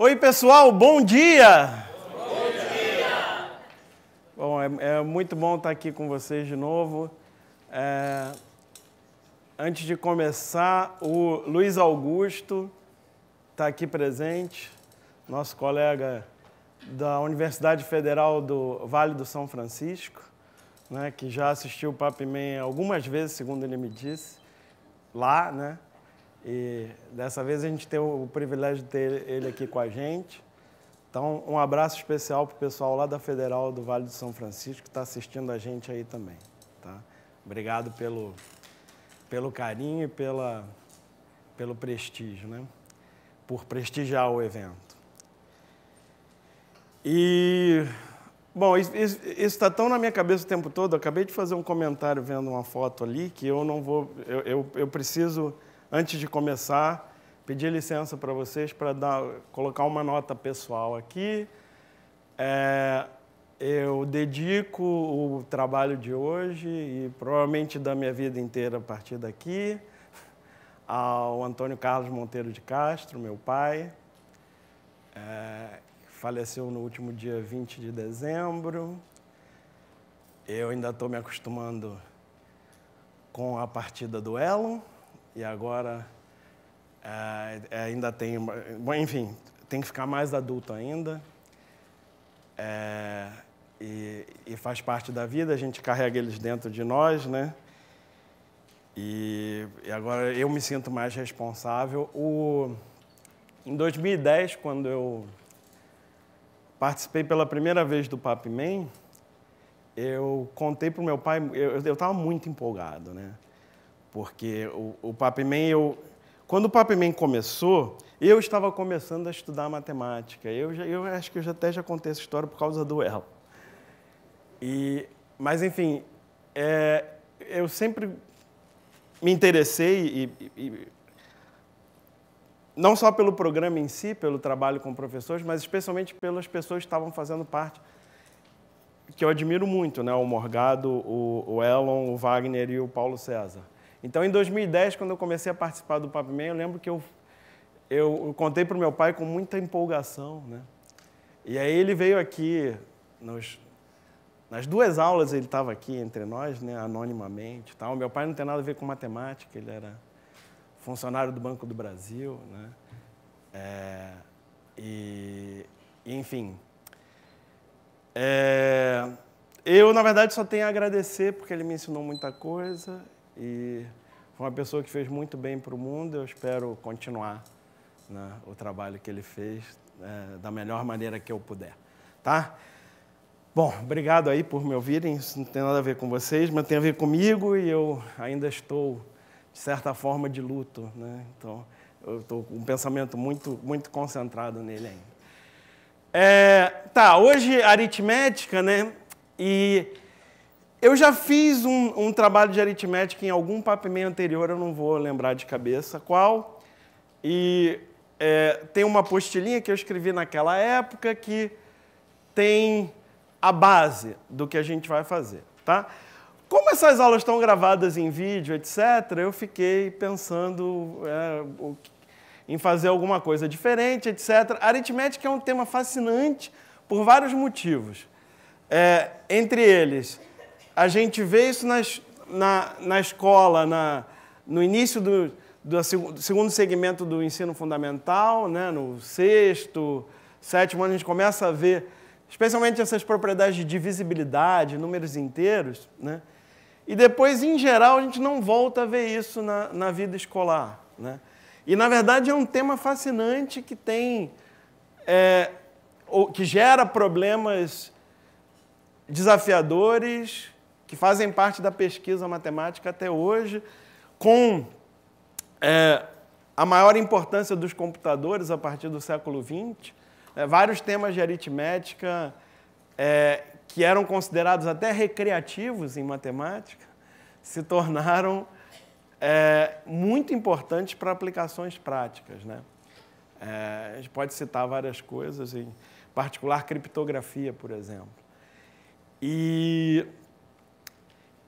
Oi, pessoal, bom dia! Bom dia! Bom, é muito bom estar aqui com vocês de novo. Antes de começar, o Luiz Augusto está aqui presente, nosso colega da Universidade Federal do Vale do São Francisco, né, que já assistiu o Papimem algumas vezes, segundo ele me disse, lá, né? E dessa vez a gente tem o privilégio de ter ele aqui com a gente. Então, um abraço especial para o pessoal lá da Federal do Vale do São Francisco que está assistindo a gente aí também. Tá? Obrigado pelo carinho e pelo prestígio, né? Por prestigiar o evento. E, bom, isso está tão na minha cabeça o tempo todo. Eu acabei de fazer um comentário vendo uma foto ali que eu não vou... Eu preciso... Antes de começar, pedir licença para vocês para colocar uma nota pessoal aqui. Eu dedico o trabalho de hoje e provavelmente da minha vida inteira a partir daqui ao Antônio Carlos Monteiro de Castro, meu pai, que faleceu no último dia 20 de dezembro. Eu ainda estou me acostumando com a partida do Elon. E agora ainda tem... Bom, enfim, tem que ficar mais adulto ainda. E faz parte da vida, a gente carrega eles dentro de nós, né? E agora eu me sinto mais responsável. Em 2010, quando eu participei pela primeira vez do Papimem, eu contei para o meu pai... Eu estava muito empolgado, né? Porque o Papimem, quando o Papimem começou, eu estava começando a estudar matemática. Eu acho que eu até já contei essa história por causa do Elon. Mas, enfim, eu sempre me interessei, não só pelo programa em si, pelo trabalho com professores, mas especialmente pelas pessoas que estavam fazendo parte, que eu admiro muito, né? O Morgado, o Elon, o Wagner e o Paulo César. Então, em 2010, quando eu comecei a participar do Papimem, eu lembro que eu contei para o meu pai com muita empolgação, né? E aí ele veio aqui, nas duas aulas ele estava aqui entre nós, né, anonimamente. Tal. Meu pai não tem nada a ver com matemática, ele era funcionário do Banco do Brasil, né? Enfim. Eu, na verdade, só tenho a agradecer, porque ele me ensinou muita coisa. E foi uma pessoa que fez muito bem para o mundo. Eu espero continuar, né, o trabalho que ele fez da melhor maneira que eu puder. Tá? Bom, obrigado aí por me ouvirem. Isso não tem nada a ver com vocês, mas tem a ver comigo e eu ainda estou, de certa forma, de luto, né? Então, eu estou com um pensamento muito, muito concentrado nele ainda. Hoje aritmética, né? E eu já fiz um trabalho de aritmética em algum Papimem anterior, eu não vou lembrar de cabeça qual. E tem uma apostilinha que eu escrevi naquela época que tem a base do que a gente vai fazer. Tá? Como essas aulas estão gravadas em vídeo, etc., eu fiquei pensando em fazer alguma coisa diferente, etc. A aritmética é um tema fascinante por vários motivos. Entre eles... A gente vê isso na escola, no início do segundo segmento do ensino fundamental, né, no sexto, sétimo ano, a gente começa a ver, especialmente essas propriedades de divisibilidade, números inteiros, né? E depois, em geral, a gente não volta a ver isso na vida escolar, né? E, na verdade, é um tema fascinante que que gera problemas desafiadores, que fazem parte da pesquisa matemática até hoje, com a maior importância dos computadores a partir do século XX. Vários temas de aritmética que eram considerados até recreativos em matemática se tornaram muito importantes para aplicações práticas, né? A gente pode citar várias coisas, em particular criptografia, por exemplo.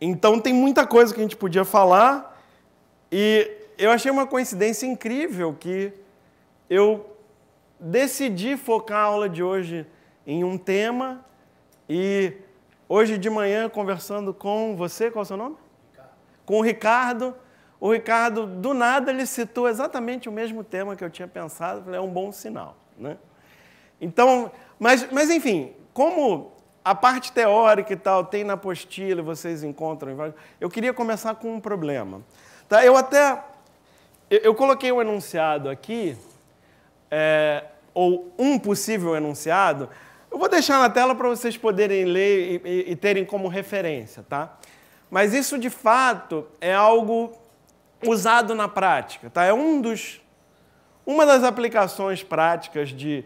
Então, tem muita coisa que a gente podia falar e eu achei uma coincidência incrível que eu decidi focar a aula de hoje em um tema e hoje de manhã, conversando com você, qual é o seu nome? Ricardo. Com o Ricardo, do nada, ele citou exatamente o mesmo tema que eu tinha pensado, falei, é um bom sinal, né? Então, mas enfim, como a parte teórica e tal tem na apostila, vocês encontram, eu queria começar com um problema. Tá? Eu coloquei um enunciado aqui, ou um possível enunciado, eu vou deixar na tela para vocês poderem ler e terem como referência, tá? Mas isso, de fato, é algo usado na prática, tá? É uma das aplicações práticas de,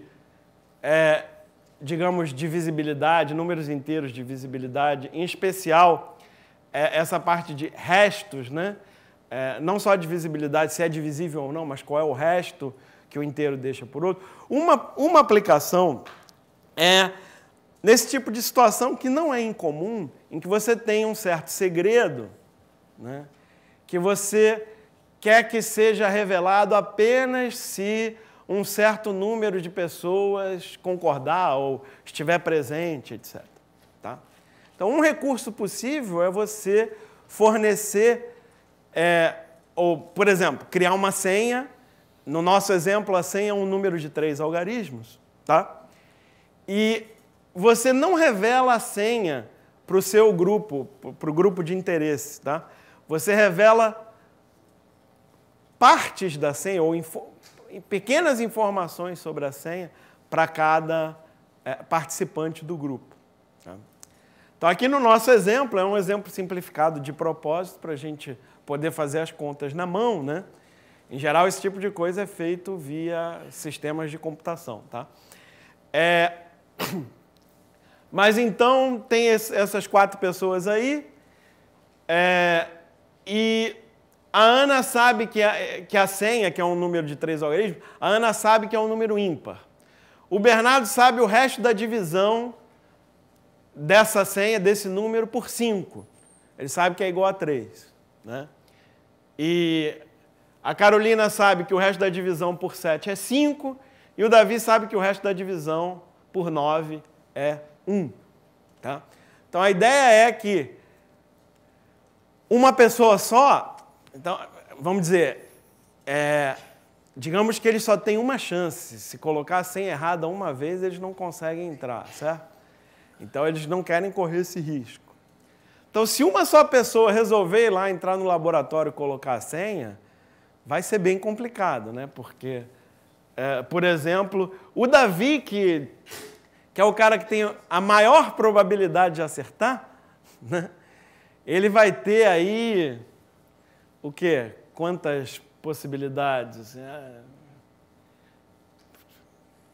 digamos, divisibilidade, números inteiros de divisibilidade, em especial essa parte de restos, né? Não só a divisibilidade, se é divisível ou não, mas qual é o resto que o inteiro deixa por outro. Uma aplicação é nesse tipo de situação que não é incomum, em que você tem um certo segredo, né, que você quer que seja revelado apenas se um certo número de pessoas concordar ou estiver presente, etc. Tá? Então, um recurso possível é você fornecer, ou, por exemplo, criar uma senha. No nosso exemplo, a senha é um número de 3 algarismos, tá? E você não revela a senha para o seu grupo, para o grupo de interesse, tá? Você revela partes da senha ou pequenas informações sobre a senha para cada participante do grupo. Tá? Então, aqui no nosso exemplo, é um exemplo simplificado de propósito para a gente poder fazer as contas na mão, né? Em geral, esse tipo de coisa é feito via sistemas de computação, tá? Mas então, tem essas 4 pessoas aí, e a Ana sabe que a senha, que é um número de 3 algarismos, a Ana sabe que é um número ímpar. O Bernardo sabe o resto da divisão dessa senha, desse número, por 5. Ele sabe que é igual a 3, né? E a Carolina sabe que o resto da divisão por 7 é 5, e o Davi sabe que o resto da divisão por 9 é 1. Tá? Então, a ideia é que uma pessoa só, então, vamos dizer, digamos que eles só têm uma chance. Se colocar a senha errada uma vez, eles não conseguem entrar, certo? Então, eles não querem correr esse risco. Então, se uma só pessoa resolver ir lá, entrar no laboratório e colocar a senha, vai ser bem complicado, né? Porque, por exemplo, o Davi, que é o cara que tem a maior probabilidade de acertar, né? Ele vai ter aí, o quê? Quantas possibilidades?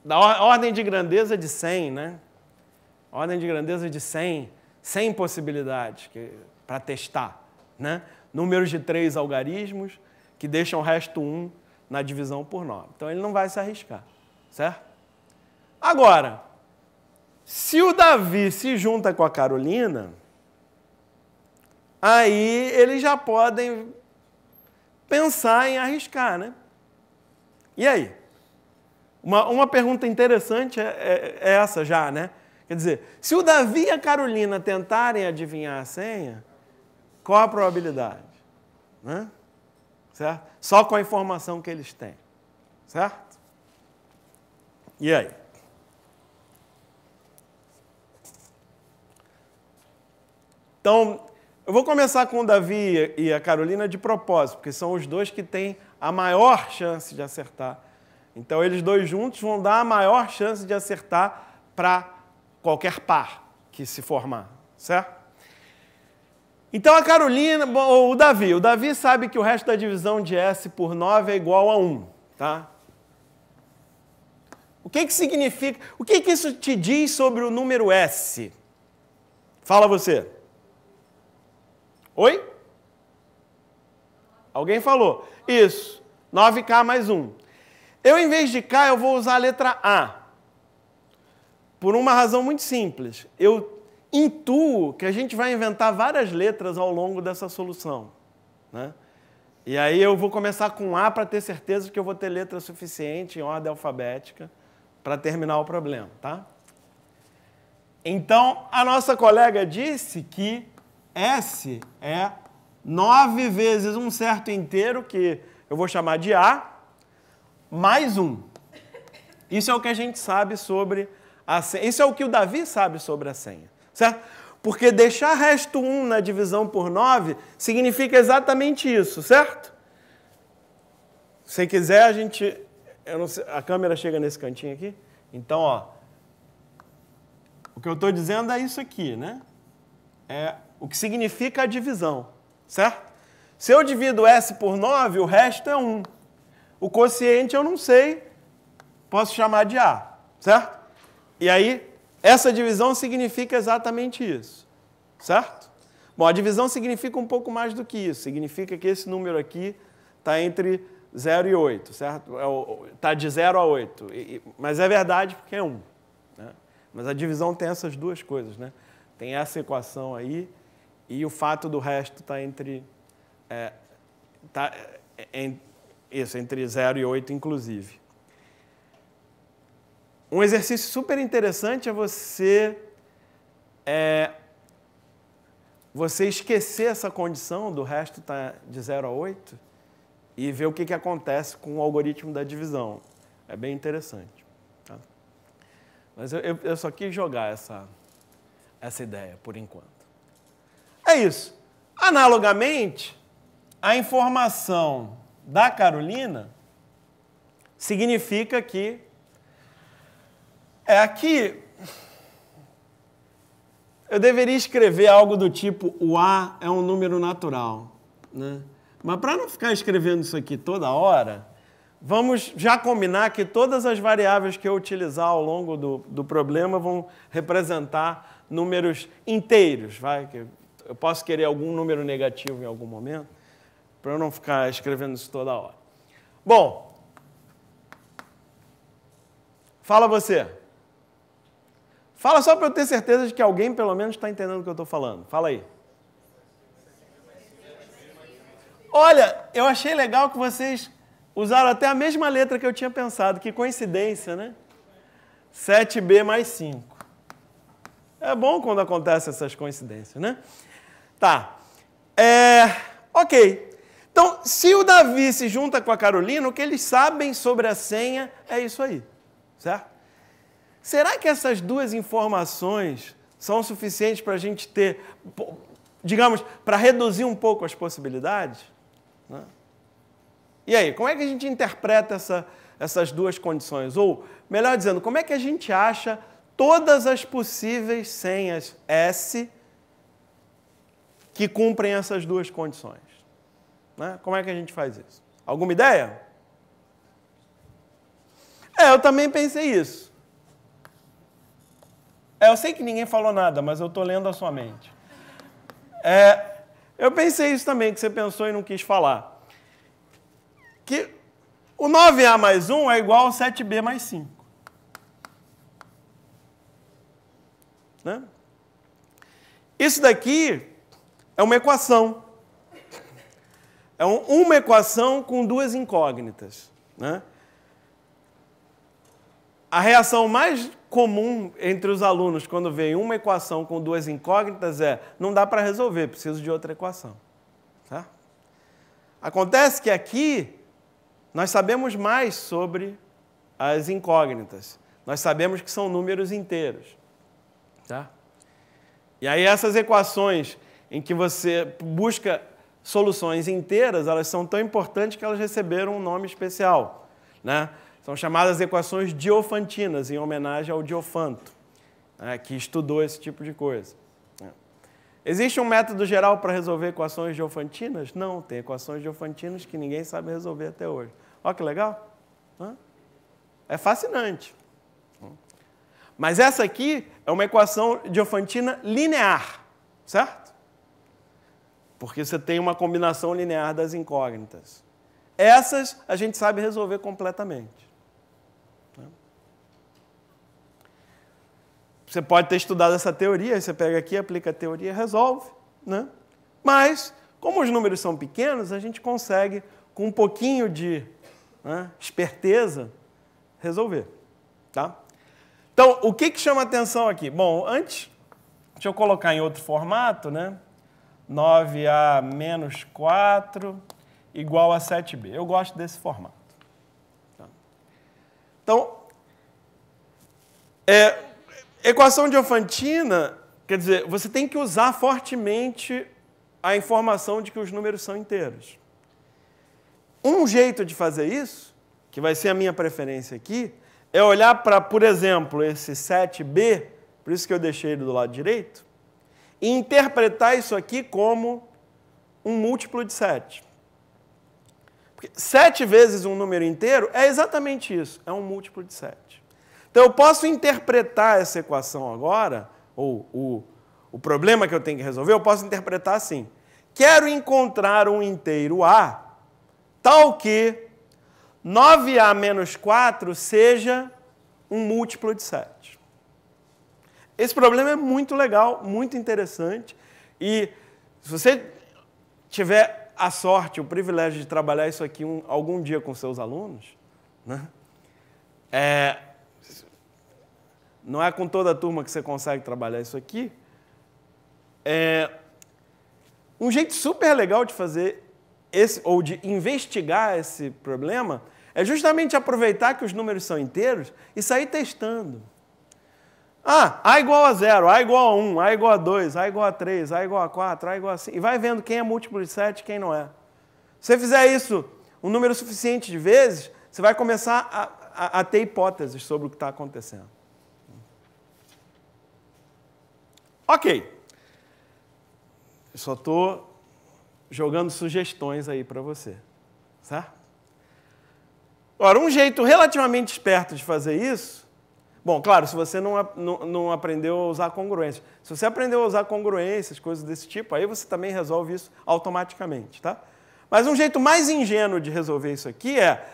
Da ordem de grandeza de 100, né? Ordem de grandeza de 100 possibilidades para testar, né? Números de 3 algarismos que deixam o resto 1 na divisão por 9. Então, ele não vai se arriscar, certo? Agora, se o Davi se junta com a Carolina, aí eles já podem pensar em arriscar, né? E aí? Uma pergunta interessante é essa já, né? Quer dizer, se o Davi e a Carolina tentarem adivinhar a senha, qual a probabilidade? Né? Certo? Só com a informação que eles têm. Certo? E aí? Então, eu vou começar com o Davi e a Carolina de propósito, porque são os dois que têm a maior chance de acertar. Então, eles dois juntos vão dar a maior chance de acertar para qualquer par que se formar, certo? Então, a Carolina, ou o Davi sabe que o resto da divisão de S por 9 é igual a 1, tá? O que significa, o que isso te diz sobre o número S? Fala você. Oi? Alguém falou. Isso, 9K mais 1. Eu, em vez de K, eu vou usar a letra A. Por uma razão muito simples. Eu intuo que a gente vai inventar várias letras ao longo dessa solução, né? E aí eu vou começar com A para ter certeza que eu vou ter letra suficiente em ordem alfabética para terminar o problema, tá? Então, a nossa colega disse que S é 9 vezes um certo inteiro, que eu vou chamar de A, mais 1. Isso é o que a gente sabe sobre a senha. Isso é o que o Davi sabe sobre a senha, certo? Porque deixar resto 1 na divisão por 9 significa exatamente isso, certo? Se quiser, a gente... Eu não sei, a câmera chega nesse cantinho aqui. Então, ó, o que eu estou dizendo é isso aqui, né? É o que significa a divisão, certo? Se eu divido S por 9, o resto é 1. O quociente eu não sei, posso chamar de A, certo? E aí, essa divisão significa exatamente isso, certo? Bom, a divisão significa um pouco mais do que isso. Significa que esse número aqui está entre 0 e 8, certo? Está de 0 a 8. Mas é verdade porque é 1. Né? Mas a divisão tem essas duas coisas, né? Tem essa equação aí e o fato do resto está entre... entre 0 e 8, inclusive. Um exercício super interessante é você esquecer essa condição do resto estar de 0 a 8 e ver o que acontece com o algoritmo da divisão. É bem interessante. Tá? Mas eu só quis jogar essa ideia, por enquanto. É isso. Analogamente, a informação da Carolina significa que aqui eu deveria escrever algo do tipo o A é um número natural, né? Mas para não ficar escrevendo isso aqui toda hora, vamos já combinar que todas as variáveis que eu utilizar ao longo do problema vão representar números inteiros. Eu posso querer algum número negativo em algum momento, para eu não ficar escrevendo isso toda hora. Bom, fala você. Fala só para eu ter certeza de que alguém, pelo menos, está entendendo o que eu estou falando. Fala aí. Olha, eu achei legal que vocês usaram até a mesma letra que eu tinha pensado. Que coincidência, né? 7B mais 5. É bom quando acontecem essas coincidências, né? Tá. Ok. Então, se o Davi se junta com a Carolina, o que eles sabem sobre a senha é isso aí, certo? Será que essas duas informações são suficientes para a gente ter, digamos, para reduzir um pouco as possibilidades? Né? E aí, como é que a gente interpreta essas duas condições? Ou, melhor dizendo, como é que a gente acha todas as possíveis senhas S que cumprem essas duas condições? Né? Como é que a gente faz isso? Alguma ideia? Eu também pensei isso. Eu sei que ninguém falou nada, mas eu estou lendo a sua mente. Eu pensei isso também, que você pensou e não quis falar. Que o 9A mais 1 é igual ao 7B mais 5. Né? Isso daqui é uma equação. É uma equação com duas incógnitas. Né? A reação mais comum entre os alunos quando vem uma equação com duas incógnitas não dá para resolver, preciso de outra equação. Tá? Acontece que aqui nós sabemos mais sobre as incógnitas. Nós sabemos que são números inteiros. Tá? E aí essas equações em que você busca soluções inteiras, elas são tão importantes que elas receberam um nome especial, né? São chamadas equações diofantinas, em homenagem ao Diofanto, né, que estudou esse tipo de coisa. Existe um método geral para resolver equações diofantinas? Não, tem equações diofantinas que ninguém sabe resolver até hoje. Olha que legal. É fascinante. Mas essa aqui é uma equação diofantina linear, certo? Porque você tem uma combinação linear das incógnitas. Essas a gente sabe resolver completamente. Você pode ter estudado essa teoria, aí você pega aqui, aplica a teoria e resolve. Né? Mas, como os números são pequenos, a gente consegue, com um pouquinho de esperteza, resolver. Tá? Então, o que chama atenção aqui? Bom, antes, deixa eu colocar em outro formato, né? 9A menos 4 igual a 7B. Eu gosto desse formato. Tá? Então, equação diofantina, quer dizer, você tem que usar fortemente a informação de que os números são inteiros. Um jeito de fazer isso, que vai ser a minha preferência aqui, é olhar para, por exemplo, esse 7B, por isso que eu deixei ele do lado direito, e interpretar isso aqui como um múltiplo de 7. Porque 7 vezes um número inteiro é exatamente isso, é um múltiplo de 7. Então, eu posso interpretar essa equação agora, ou o problema que eu tenho que resolver, eu posso interpretar assim. Quero encontrar um inteiro A, tal que 9A menos 4 seja um múltiplo de 7. Esse problema é muito legal, muito interessante. E se você tiver a sorte, o privilégio de trabalhar isso aqui algum dia com seus alunos, né? Não é com toda a turma que você consegue trabalhar isso aqui. Um jeito super legal de fazer ou de investigar esse problema é justamente aproveitar que os números são inteiros e sair testando. A igual a 0, A igual a 1, A igual a 2, A igual a 3, A igual a 4, A igual a 5. E vai vendo quem é múltiplo de 7 e quem não é. Se você fizer isso um número suficiente de vezes, você vai começar a ter hipóteses sobre o que está acontecendo. Ok. Eu só estou jogando sugestões aí para você. Certo? Agora, um jeito relativamente esperto de fazer isso... Bom, claro, se você não aprendeu a usar congruência. Se você aprendeu a usar congruências, coisas desse tipo, aí você também resolve isso automaticamente. Tá? Mas um jeito mais ingênuo de resolver isso aqui é...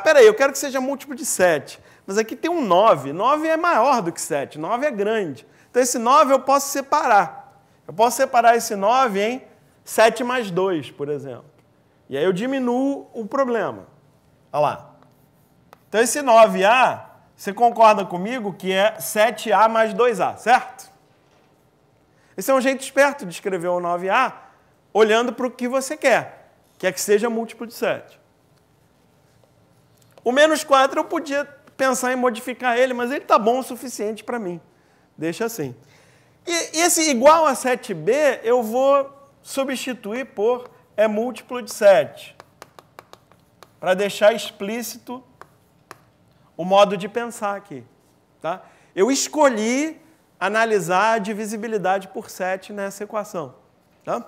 peraí, eu quero que seja múltiplo de 7. Mas aqui tem um 9. 9 é maior do que 7. 9 é grande. Então, esse 9 eu posso separar. Eu posso separar esse 9 em 7 mais 2, por exemplo. E aí eu diminuo o problema. Olha lá. Então, esse 9A, você concorda comigo que é 7A mais 2A, certo? Esse é um jeito esperto de escrever o 9A olhando para o que você quer, que é que seja múltiplo de 7. O menos 4 eu podia pensar em modificar ele, mas ele está bom o suficiente para mim. Deixa assim. E esse igual a 7B eu vou substituir por múltiplo de 7, para deixar explícito o modo de pensar aqui. Tá? Eu escolhi analisar a divisibilidade por 7 nessa equação. Tá?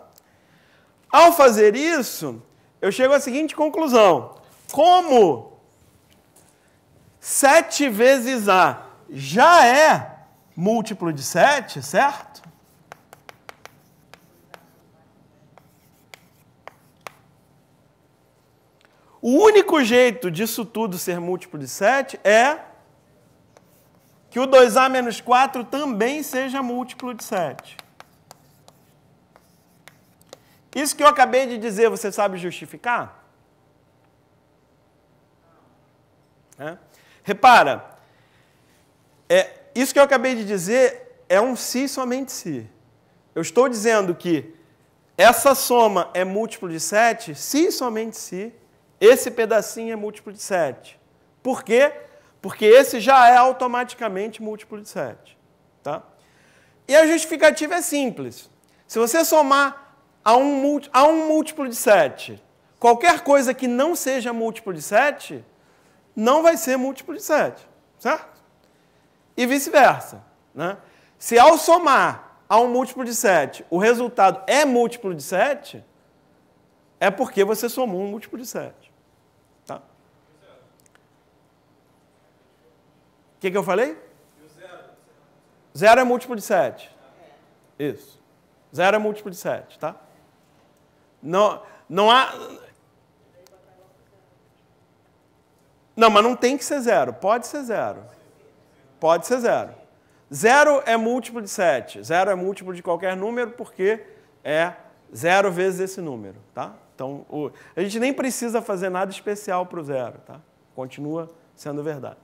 Ao fazer isso, eu chego à seguinte conclusão. Como 7 vezes A já é múltiplo de 7, certo? O único jeito disso tudo ser múltiplo de 7 é que o 2A menos 4 também seja múltiplo de 7. Isso que eu acabei de dizer, você sabe justificar? Repara, isso que eu acabei de dizer é um se somente se. Eu estou dizendo que essa soma é múltiplo de 7 se e somente se esse pedacinho é múltiplo de 7. Por quê? Porque esse já é automaticamente múltiplo de 7. Tá? E a justificativa é simples. Se você somar a um múltiplo de 7, qualquer coisa que não seja múltiplo de 7, não vai ser múltiplo de 7. Certo? E vice-versa. Né? Se ao somar a um múltiplo de 7, o resultado é múltiplo de 7, é porque você somou um múltiplo de 7. Tá? O que eu falei? 0 é múltiplo de 7. Isso. 0 é múltiplo de 7, tá? Não há... Não, mas não tem que ser 0. Pode ser 0. Pode ser 0. 0 é múltiplo de 7. 0 é múltiplo de qualquer número porque é 0 vezes esse número, tá? Então, a gente nem precisa fazer nada especial para o 0, tá? Continua sendo verdade,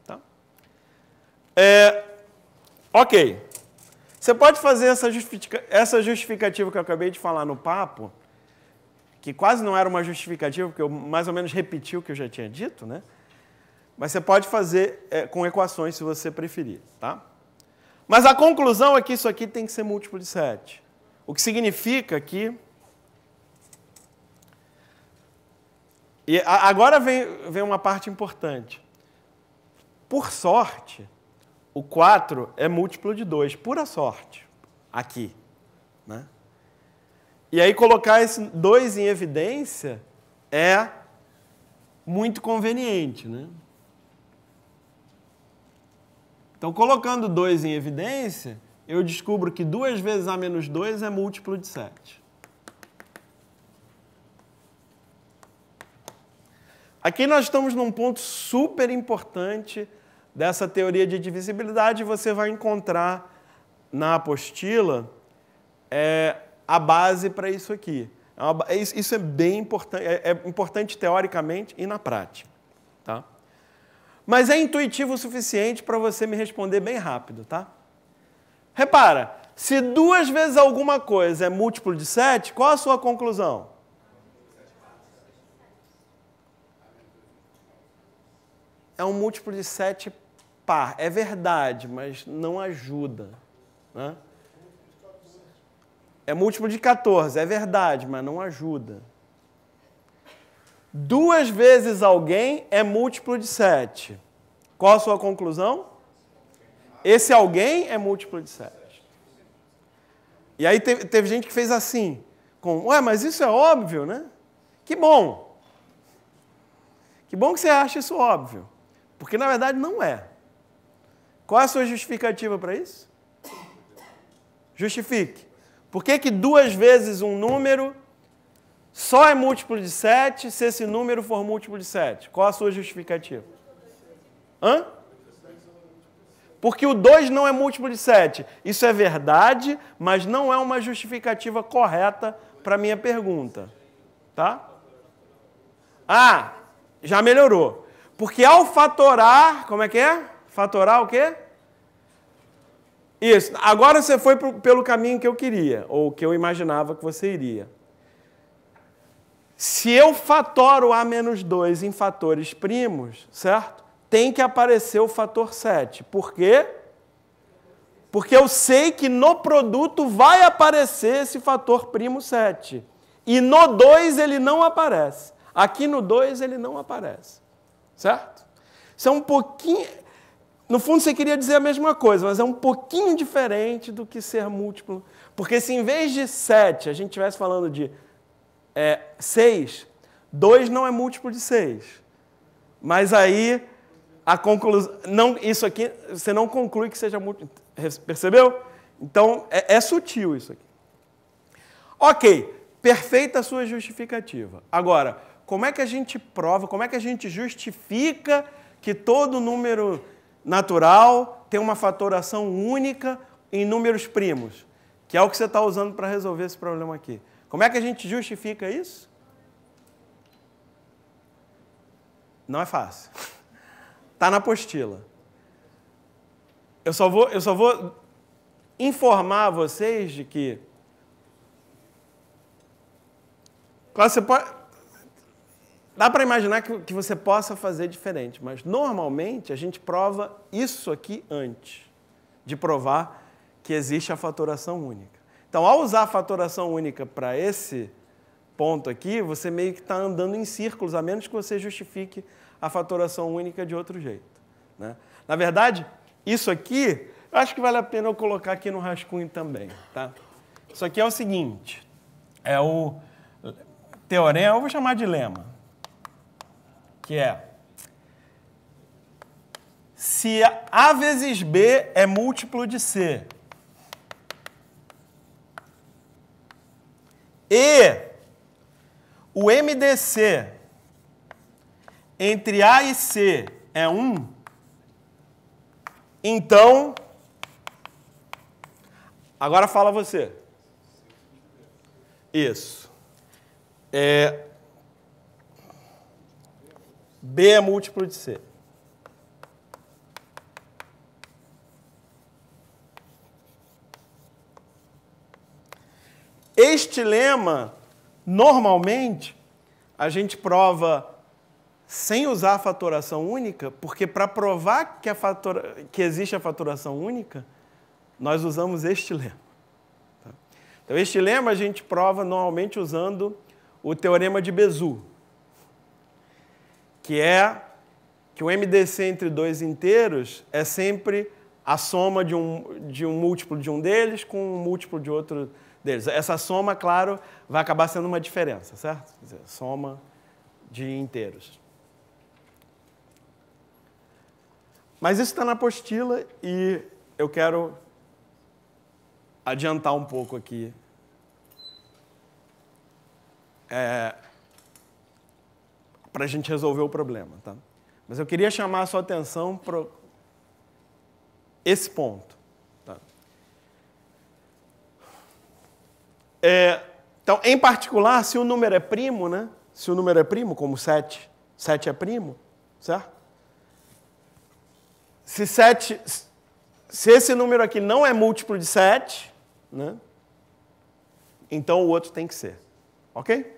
tá? Ok. Você pode fazer essa justificativa que eu acabei de falar no papo, que quase não era uma justificativa, porque eu mais ou menos repeti o que eu já tinha dito, né? Mas você pode fazer com equações, se você preferir, tá? Mas a conclusão é que isso aqui tem que ser múltiplo de 7. O que significa que... E agora vem uma parte importante. Por sorte, o 4 é múltiplo de 2, pura sorte, aqui, né? E aí colocar esse 2 em evidência é muito conveniente, né? Então, colocando 2 em evidência, eu descubro que 2 vezes A menos 2 é múltiplo de 7. Aqui nós estamos num ponto super importante dessa teoria de divisibilidade. Você vai encontrar na apostila a base para isso aqui. Isso é bem importante, é importante teoricamente e na prática, tá? Mas é intuitivo o suficiente para você me responder bem rápido, tá? Repara, se 2 vezes alguma coisa é múltiplo de 7, qual a sua conclusão? É um múltiplo de 7 par. É verdade, mas não ajuda, né? É múltiplo de 14, é verdade, mas não ajuda. 2 vezes alguém é múltiplo de 7. Qual a sua conclusão? Esse alguém é múltiplo de 7. E aí teve gente que fez assim, ué, mas isso é óbvio, né? Que bom. Que bom que você acha isso óbvio. Porque, na verdade, não é. Qual é a sua justificativa para isso? Justifique. Por que 2 vezes um número só é múltiplo de 7 se esse número for múltiplo de 7? Qual a sua justificativa? Hã? Porque o 2 não é múltiplo de 7. Isso é verdade, mas não é uma justificativa correta para a minha pergunta. Tá? Ah, já melhorou. Porque ao fatorar, como é que é? Fatorar o quê? Isso. Agora você foi pelo caminho que eu queria, ou que eu imaginava que você iria. Se eu fatoro A menos 2 em fatores primos, certo? Tem que aparecer o fator 7. Por quê? Porque eu sei que no produto vai aparecer esse fator primo 7. E no 2 ele não aparece. Aqui no 2 ele não aparece. Certo? Isso é um pouquinho... No fundo, você queria dizer a mesma coisa, mas é um pouquinho diferente do que ser múltiplo. Porque se em vez de 7 a gente estivesse falando de 6, 2 não é múltiplo de 6. Mas aí, a conclusão... Não, isso aqui, você não conclui que seja múltiplo. Percebeu? Então, é sutil isso aqui. Ok, perfeita a sua justificativa. Agora, como é que a gente prova, como é que a gente justifica que todo número natural tem uma fatoração única em números primos, que é o que você está usando para resolver esse problema aqui? Como é que a gente justifica isso? Não é fácil. Está na apostila. Eu só vou informar vocês de que... Claro, você pode... Dá para imaginar que você possa fazer diferente, mas normalmente a gente prova isso aqui antes de provar que existe a fatoração única. Então, ao usar a fatoração única para esse ponto aqui, você meio que está andando em círculos, a menos que você justifique a fatoração única de outro jeito, né? Na verdade, isso aqui, eu acho que vale a pena eu colocar aqui no rascunho também, tá? Isso aqui é o seguinte, é o teorema, eu vou chamar de lema, que é, se A vezes B é múltiplo de C, e o MDC entre A e C é 1, então, agora fala você. Isso. B é múltiplo de C. este lema, normalmente, a gente prova sem usar a fatoração única, porque para provar que existe a fatoração única, nós usamos este lema. Tá? Então, este lema a gente prova normalmente usando o teorema de Bézout, que é que o MDC entre dois inteiros é sempre a soma de um múltiplo de um deles com um múltiplo de outro deles. Essa soma, claro, vai acabar sendo uma diferença, certo? Quer dizer, soma de inteiros. Mas isso está na apostila e eu quero adiantar um pouco aqui. Para a gente resolver o problema, tá? Mas eu queria chamar a sua atenção para esse ponto. Tá? Então, em particular, se o número é primo, né? Se o número é primo, como 7 é primo, certo? Se esse número aqui não é múltiplo de 7, né? Então o outro tem que ser. Ok?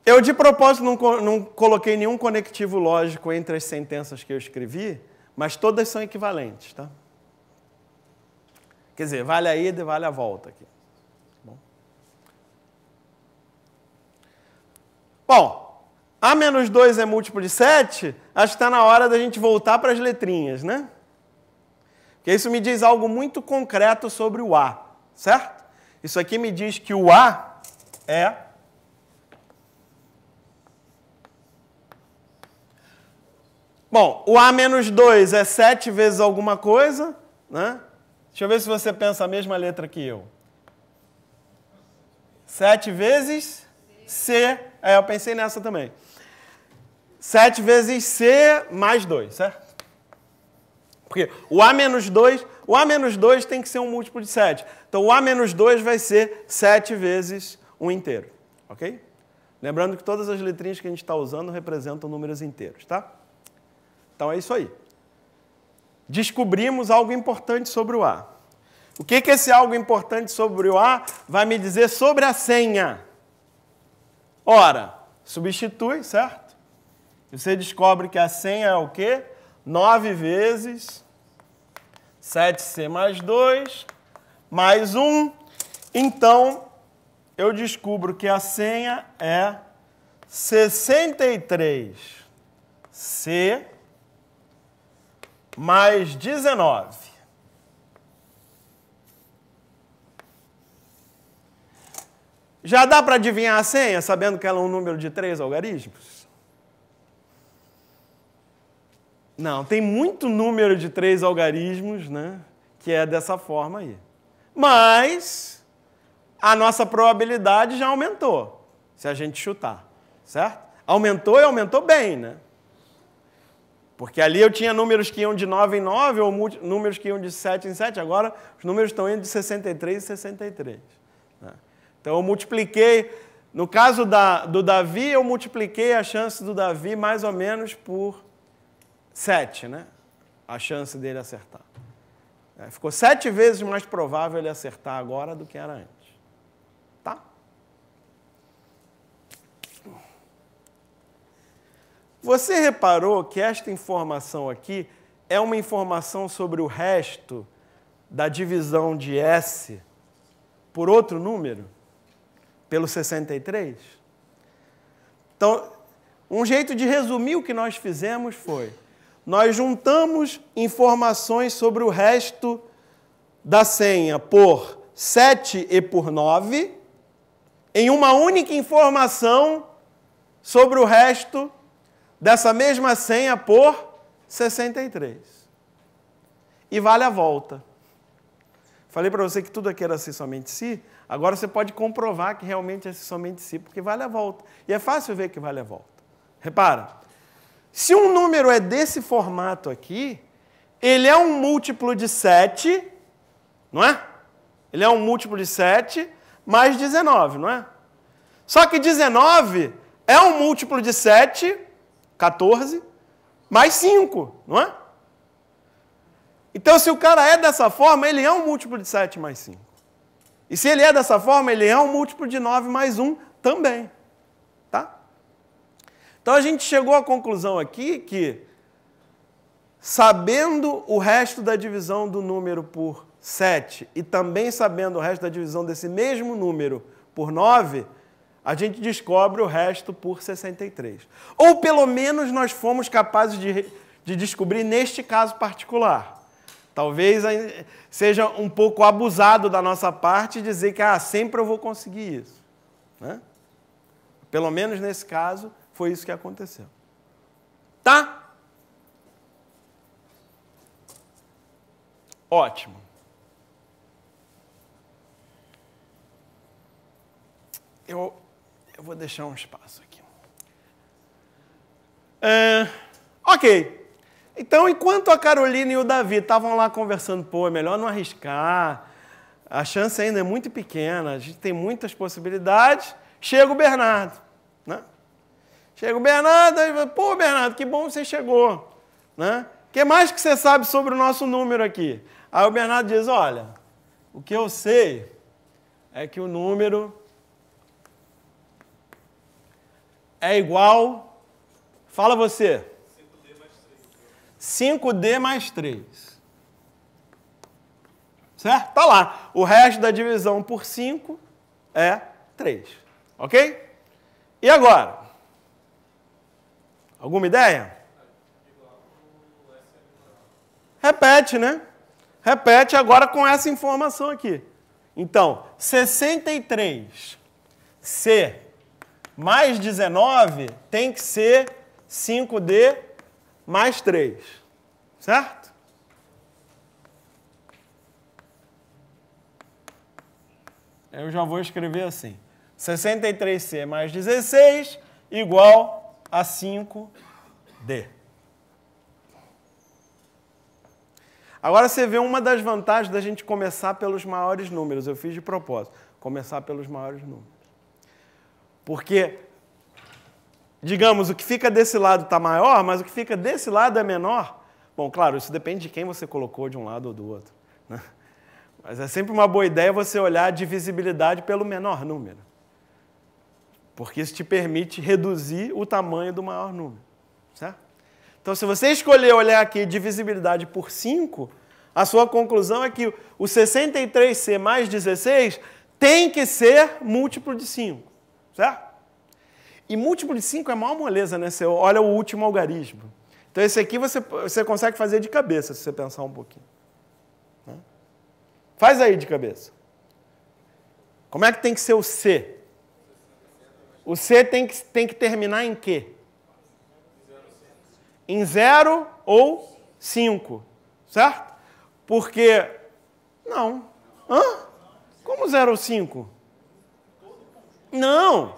Eu, de propósito, não coloquei nenhum conectivo lógico entre as sentenças que eu escrevi, mas todas são equivalentes, tá? Quer dizer, vale a ida e vale a volta aqui. Bom, A menos 2 é múltiplo de 7, acho que está na hora da gente voltar para as letrinhas, né? Porque isso me diz algo muito concreto sobre o A, certo? Isso aqui me diz que o A é... Bom, o A menos 2 é 7 vezes alguma coisa, né? Deixa eu ver se você pensa a mesma letra que eu. 7 vezes C. Eu pensei nessa também. 7 vezes C mais 2, certo? Porque o A menos 2 tem que ser um múltiplo de 7. Então, o A menos 2 vai ser 7 vezes um inteiro, ok? Lembrando que todas as letrinhas que a gente está usando representam números inteiros, tá? Então, é isso aí. Descobrimos algo importante sobre o A. O que esse algo importante sobre o A vai me dizer sobre a senha? Ora, substitui, certo? E você descobre que a senha é o quê? 9 vezes 7C mais 2, mais 1. Então, eu descubro que a senha é 63C mais 19. Já dá para adivinhar a senha, sabendo que ela é um número de 3 algarismos? Não, tem muito número de 3 algarismos, né, que é dessa forma aí. Mas a nossa probabilidade já aumentou, se a gente chutar, certo? Aumentou e aumentou bem, né? Porque ali eu tinha números que iam de 9 em 9, ou números que iam de 7 em 7, agora os números estão indo de 63 em 63. Né? Então eu multipliquei, no caso do Davi, eu multipliquei a chance do Davi mais ou menos por 7, né? A chance dele acertar. Ficou 7 vezes mais provável ele acertar agora do que era antes. Tá? Você reparou que esta informação aqui é uma informação sobre o resto da divisão de S por outro número? Pelo 63? Então, um jeito de resumir o que nós fizemos foi: nós juntamos informações sobre o resto da senha por 7 e por 9 em uma única informação sobre o resto dessa mesma senha por 63. E vale a volta. Falei para você que tudo aqui era se somente se, agora você pode comprovar que realmente é se somente se, porque vale a volta. E é fácil ver que vale a volta. Repara. Se um número é desse formato aqui, ele é um múltiplo de 7, não é? Ele é um múltiplo de 7 mais 19, não é? Só que 19 é um múltiplo de 7, 14, mais 5, não é? Então, se o cara é dessa forma, ele é um múltiplo de 7 mais 5. E se ele é dessa forma, ele é um múltiplo de 9 mais 1 também. Tá? Então, a gente chegou à conclusão aqui que, sabendo o resto da divisão do número por 7 e também sabendo o resto da divisão desse mesmo número por 9, a gente descobre o resto por 63. Ou, pelo menos, nós fomos capazes de descobrir neste caso particular. Talvez seja um pouco abusado da nossa parte dizer que sempre eu vou conseguir isso. Né? Pelo menos nesse caso, foi isso que aconteceu. Tá? Ótimo. Eu vou deixar um espaço aqui. Ok. Então, enquanto a Carolina e o Davi estavam lá conversando, pô, é melhor não arriscar, a chance ainda é muito pequena, a gente tem muitas possibilidades, chega o Bernardo. Né? Chega o Bernardo e fala, pô, Bernardo, que bom você chegou. Né? O que mais que você sabe sobre o nosso número aqui? Aí o Bernardo diz, olha, o que eu sei é que o número é igual, fala você, 5D mais 3. Certo? Tá lá. O resto da divisão por 5 é 3. Ok? E agora? Alguma ideia? Repete, né? Repete agora com essa informação aqui. Então, 63C mais 19 tem que ser 5D mais 3. Certo? Eu já vou escrever assim. 63C mais 16 igual a 5D. Agora você vê uma das vantagens da gente começar pelos maiores números. Eu fiz de propósito. Começar pelos maiores números. Porque, digamos, o que fica desse lado está maior, mas o que fica desse lado é menor. Bom, claro, isso depende de quem você colocou de um lado ou do outro. Né? Mas é sempre uma boa ideia você olhar a divisibilidade pelo menor número. Porque isso te permite reduzir o tamanho do maior número. Certo? Então, se você escolher olhar aqui divisibilidade por 5, a sua conclusão é que o 63C mais 16 tem que ser múltiplo de 5. Certo? E múltiplo de 5 é maior moleza, né? Você olha o último algarismo. Então, esse aqui você consegue fazer de cabeça, se você pensar um pouquinho. Né? Faz aí de cabeça. Como é que tem que ser o C? O C tem que terminar em quê? Em 0 ou 5. Certo? Porque... Não. Hã? Como 0 ou 5? Não.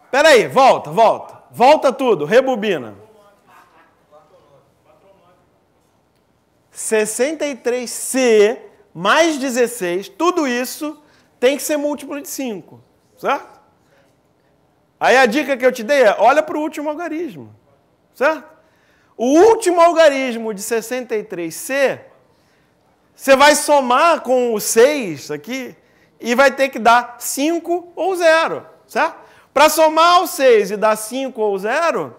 Espera aí, volta. Volta tudo, rebobina. 63C mais 16, tudo isso tem que ser múltiplo de 5. Certo? Aí a dica que eu te dei é, olha para o último algarismo. Certo? O último algarismo de 63C, você vai somar com o 6 aqui e vai ter que dar 5 ou 0. Certo? Para somar o 6 e dar 5 ou 0,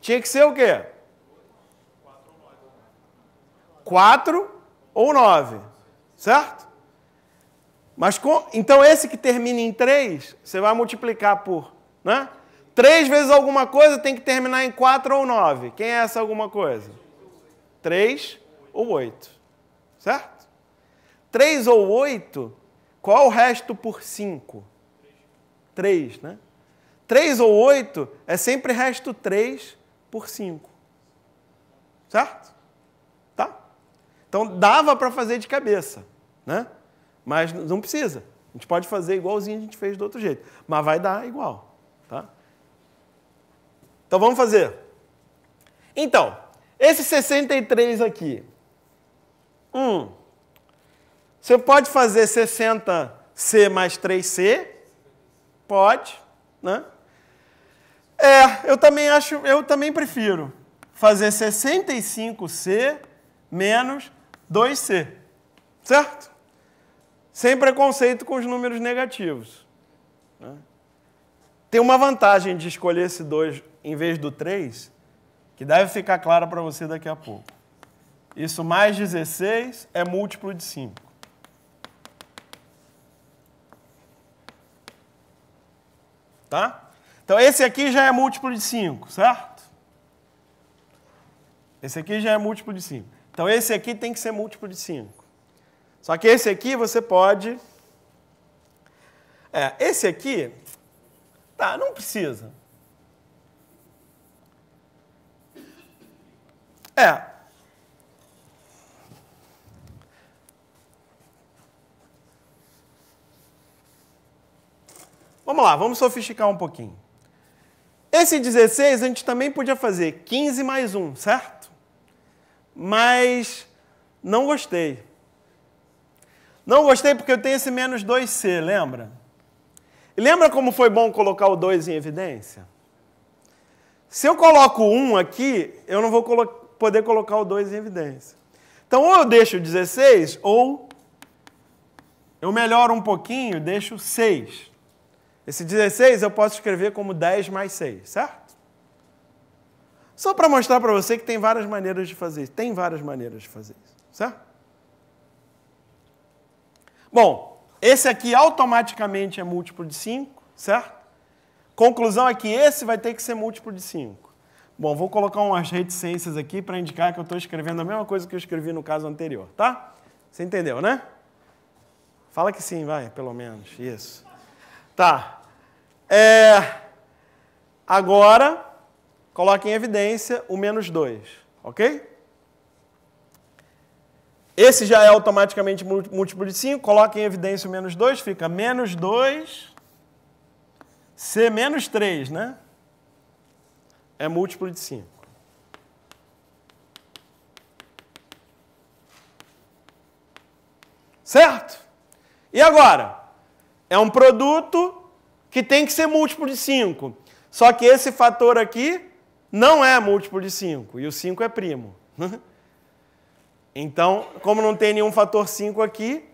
tinha que ser o quê? 4 ou 9. Certo? Mas então esse que termina em 3, você vai multiplicar por... Né? 3 vezes alguma coisa tem que terminar em 4 ou 9. Quem é essa alguma coisa? 3 ou 8. Certo? 3 ou 8, qual é o resto por 5? 3, né? 3 ou 8 é sempre resto 3 por 5. Certo? Tá? Então, dava para fazer de cabeça, né? Mas não precisa. A gente pode fazer igualzinho a gente fez do outro jeito. Mas vai dar igual. Tá? Então, vamos fazer. Então, esse 63 aqui. Você pode fazer 60C mais 3C? Pode, né? Eu também prefiro fazer 65C menos 2C, certo? Sem preconceito com os números negativos. Né? Tem uma vantagem de escolher esse 2 em vez do 3, que deve ficar clara para você daqui a pouco. Isso mais 16 é múltiplo de 5. Tá? Então, esse aqui já é múltiplo de 5, certo? Esse aqui já é múltiplo de 5. Então, esse aqui tem que ser múltiplo de 5. Só que esse aqui você pode... esse aqui... Tá, não precisa. Vamos lá, vamos sofisticar um pouquinho. Esse 16 a gente também podia fazer 15 mais 1, certo? Mas não gostei. Não gostei porque eu tenho esse menos 2C, lembra? E lembra como foi bom colocar o 2 em evidência? Se eu coloco o 1 aqui, eu não vou poder colocar o 2 em evidência. Então, ou eu deixo o 16, ou eu melhoro um pouquinho e deixo 6. Esse 16 eu posso escrever como 10 mais 6, certo? Só para mostrar para você que tem várias maneiras de fazer isso. Tem várias maneiras de fazer isso, certo? Bom, esse aqui automaticamente é múltiplo de 5, certo? Conclusão é que esse vai ter que ser múltiplo de 5. Bom, vou colocar umas reticências aqui para indicar que eu estou escrevendo a mesma coisa que eu escrevi no caso anterior, tá? Você entendeu, né? Fala que sim, vai, pelo menos. Isso. Tá. Agora, coloque em evidência o menos 2, ok? Esse já é automaticamente múltiplo de 5, coloque em evidência o menos 2, fica menos 2, C menos 3, né? É múltiplo de 5. Certo? E agora? É um produto que tem que ser múltiplo de 5. Só que esse fator aqui não é múltiplo de 5. E o 5 é primo. Então, como não tem nenhum fator 5 aqui,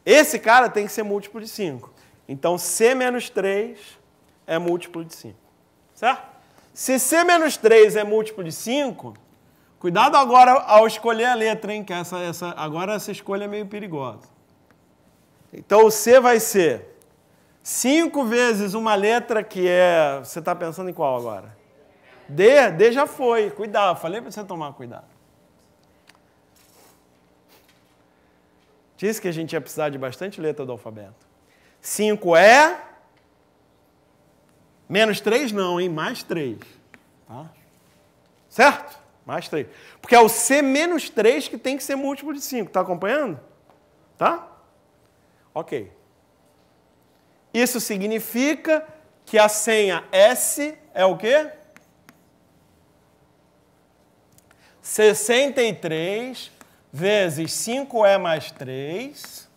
esse cara tem que ser múltiplo de 5. Então, C menos 3 é múltiplo de 5. Certo? Se C menos 3 é múltiplo de 5, cuidado agora ao escolher a letra, hein? Que agora essa escolha é meio perigosa. Então, o C vai ser 5 vezes uma letra que é... Você está pensando em qual agora? D? D já foi. Cuidado, falei para você tomar cuidado. Disse que a gente ia precisar de bastante letra do alfabeto. 5 é... Menos 3 não, hein? Mais 3. Tá? Certo? Mais 3. Porque é o C menos 3 que tem que ser múltiplo de 5. Está acompanhando? Tá? Ok. Isso significa que a senha S é o quê? 63 vezes 5E mais 3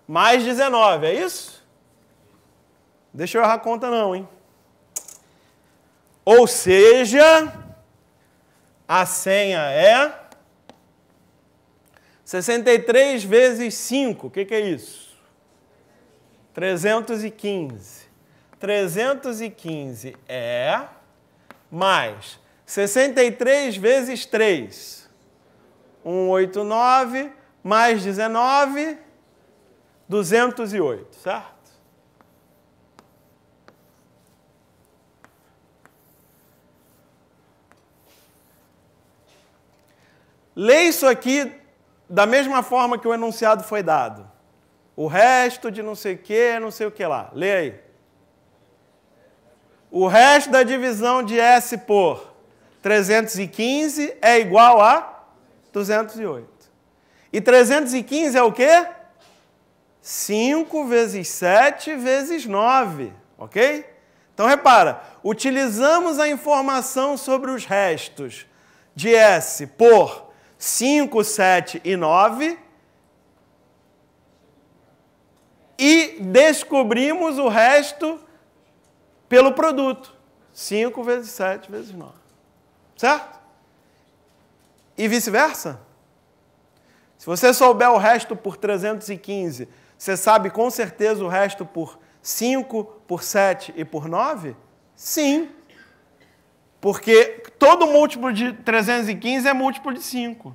mais 19, é isso? Deixa eu errar a conta não, hein? Ou seja, a senha é 63 vezes 5, o que é isso? 315. 315 é mais 63 vezes 3. 189 mais 19, 208, certo? Lê isso aqui da mesma forma que o enunciado foi dado. O resto de não sei o que lá. Lê aí. O resto da divisão de S por 315 é igual a 208. E 315 é o quê? 5 vezes 7 vezes 9. Ok? Então, repara. Utilizamos a informação sobre os restos de S por 5, 7 e 9 e descobrimos o resto pelo produto. 5 vezes 7 vezes 9. Certo? E vice-versa? Se você souber o resto por 315, você sabe com certeza o resto por 5, por 7 e por 9? Sim. Porque todo múltiplo de 315 é múltiplo de 5.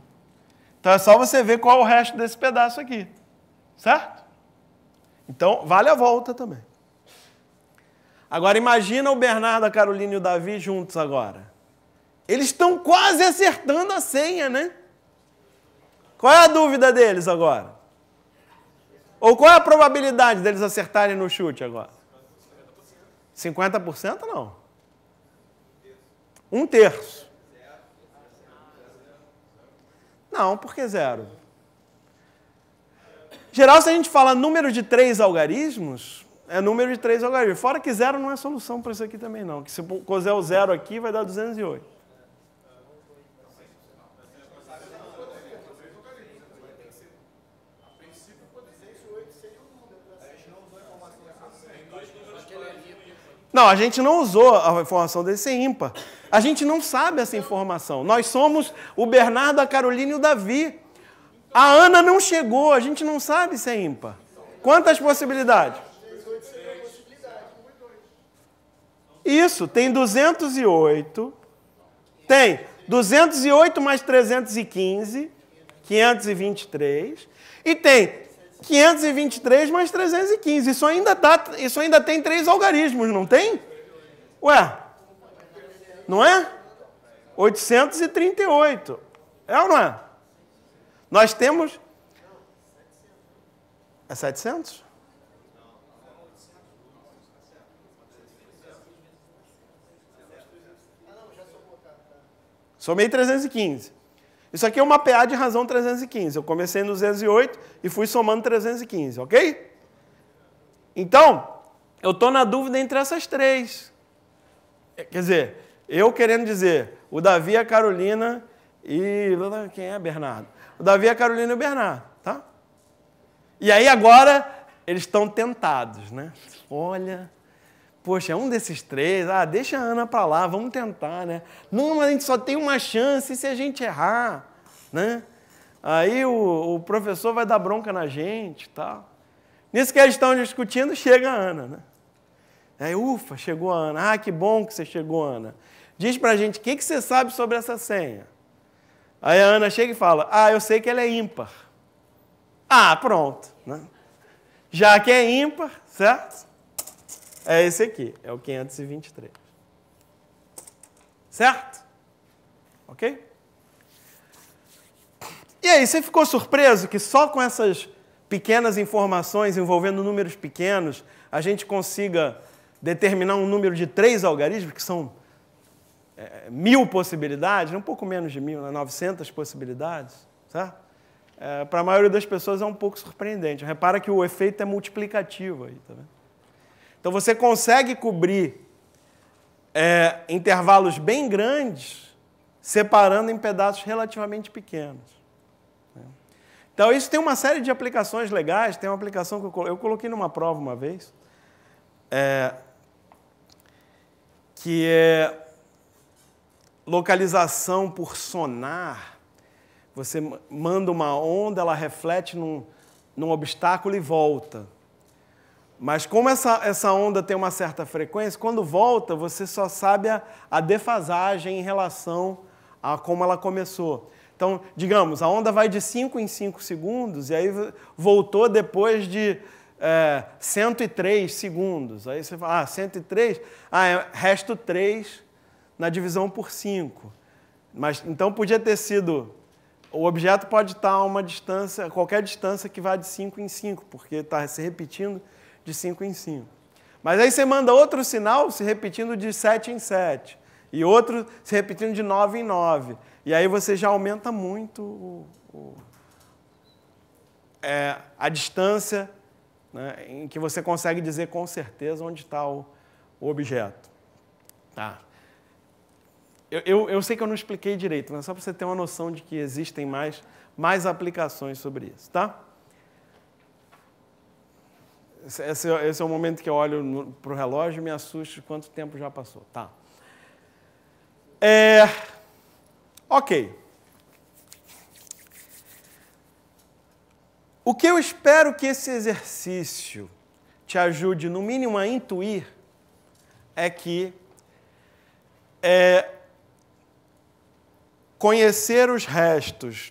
Então é só você ver qual é o resto desse pedaço aqui. Certo? Então, vale a volta também. Agora, imagina o Bernardo, a Carolina e o Davi juntos agora. Eles estão quase acertando a senha, né? Qual é a dúvida deles agora? Ou qual é a probabilidade deles acertarem no chute agora? 50% não. 1/3. Não, por que 0? Em geral, se a gente fala número de 3 algarismos, é número de 3 algarismos. Fora que 0 não é solução para isso aqui também, não. Que se puser o 0 aqui, vai dar 208. Não, a gente não usou a informação desse ser ímpar. A gente não sabe essa informação. Nós somos o Bernardo, a Carolina e o Davi. A Ana não chegou, a gente não sabe se é ímpar. Quantas possibilidades? Isso, tem 208. Tem 208 mais 315, 523. E tem 523 mais 315. Isso ainda tem 3 algarismos, não tem? Ué, não é? 838. É ou não é? Nós temos... É 700? Somei 315. Isso aqui é uma PA de razão 315. Eu comecei no 208 e fui somando 315, ok? Então, eu estou na dúvida entre essas 3. Quer dizer, eu querendo dizer, o Davi, a Carolina e... Quem é Bernardo? O Davi, a Carolina e o Bernardo, tá? E aí agora eles estão tentados, né? Olha, poxa, é um desses 3, deixa a Ana para lá, vamos tentar, né? Não, mas a gente só tem uma chance se a gente errar, né? Aí o professor vai dar bronca na gente e tal. Nisso que eles estão discutindo, chega a Ana, né? Aí, ufa, chegou a Ana. Que bom que você chegou, Ana. Diz pra gente, o que você sabe sobre essa senha? Aí a Ana chega e fala, eu sei que ela é ímpar. Pronto. Né? Já que é ímpar, certo? É esse aqui, é o 523. Certo? Ok? E aí, você ficou surpreso que só com essas pequenas informações envolvendo números pequenos, a gente consiga determinar um número de 3 algarismos, que são 1000 possibilidades, um pouco menos de 1000, 900 possibilidades, certo? Para a maioria das pessoas é um pouco surpreendente. Repara que o efeito é multiplicativo aí, tá vendo? Então você consegue cobrir intervalos bem grandes, separando em pedaços relativamente pequenos. Então isso tem uma série de aplicações legais. Tem uma aplicação que eu coloquei numa prova uma vez, que é localização por sonar. Você manda uma onda, ela reflete num obstáculo e volta. Mas como essa onda tem uma certa frequência, quando volta, você só sabe a defasagem em relação a como ela começou. Então, digamos, a onda vai de 5 em 5 segundos, e aí voltou depois de 103 segundos. Aí você fala, 103, resto 3 na divisão por 5. Mas, então, podia ter sido... O objeto pode estar a uma distância, qualquer distância que vá de 5 em 5, porque está se repetindo de 5 em 5. Mas aí você manda outro sinal se repetindo de 7 em 7, e outro se repetindo de 9 em 9. E aí você já aumenta muito a distância, né, em que você consegue dizer com certeza onde está o objeto. Tá. Eu sei que eu não expliquei direito, mas só para você ter uma noção de que existem mais aplicações sobre isso, tá? Esse é o momento que eu olho para o relógio e me assusto de quanto tempo já passou. Tá. Ok. O que eu espero que esse exercício te ajude, no mínimo, a intuir é que conhecer os restos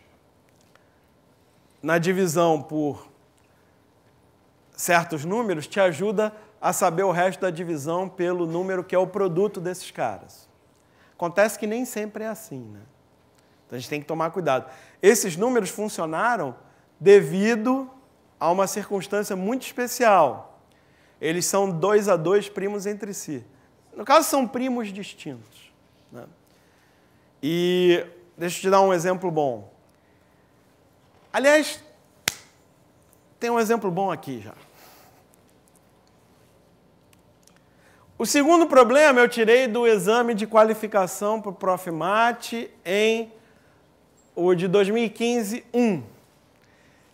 na divisão por certos números te ajuda a saber o resto da divisão pelo número que é o produto desses caras. Acontece que nem sempre é assim, né? Então a gente tem que tomar cuidado. Esses números funcionaram devido a uma circunstância muito especial. Eles são 2 a 2 primos entre si. No caso, são primos distintos, né? E deixa eu te dar um exemplo bom. Aliás, tem um exemplo bom aqui já. O segundo problema eu tirei do exame de qualificação para o Profimate em o de 2015, 1.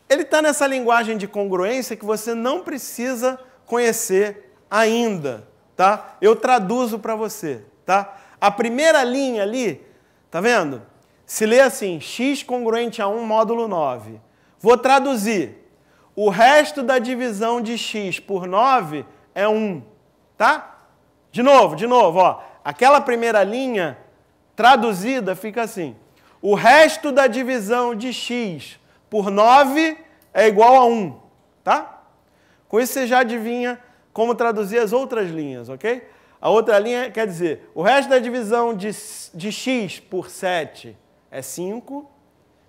Ele está nessa linguagem de congruência que você não precisa conhecer ainda, tá? Eu traduzo para você, tá? A primeira linha ali, tá vendo? Se lê assim, x congruente a 1 módulo 9. Vou traduzir. O resto da divisão de x por 9 é 1, tá? De novo, ó. Aquela primeira linha traduzida fica assim. O resto da divisão de x por 9 é igual a 1, tá? Com isso você já adivinha como traduzir as outras linhas, ok? A outra linha quer dizer, o resto da divisão de x por 7 é 5,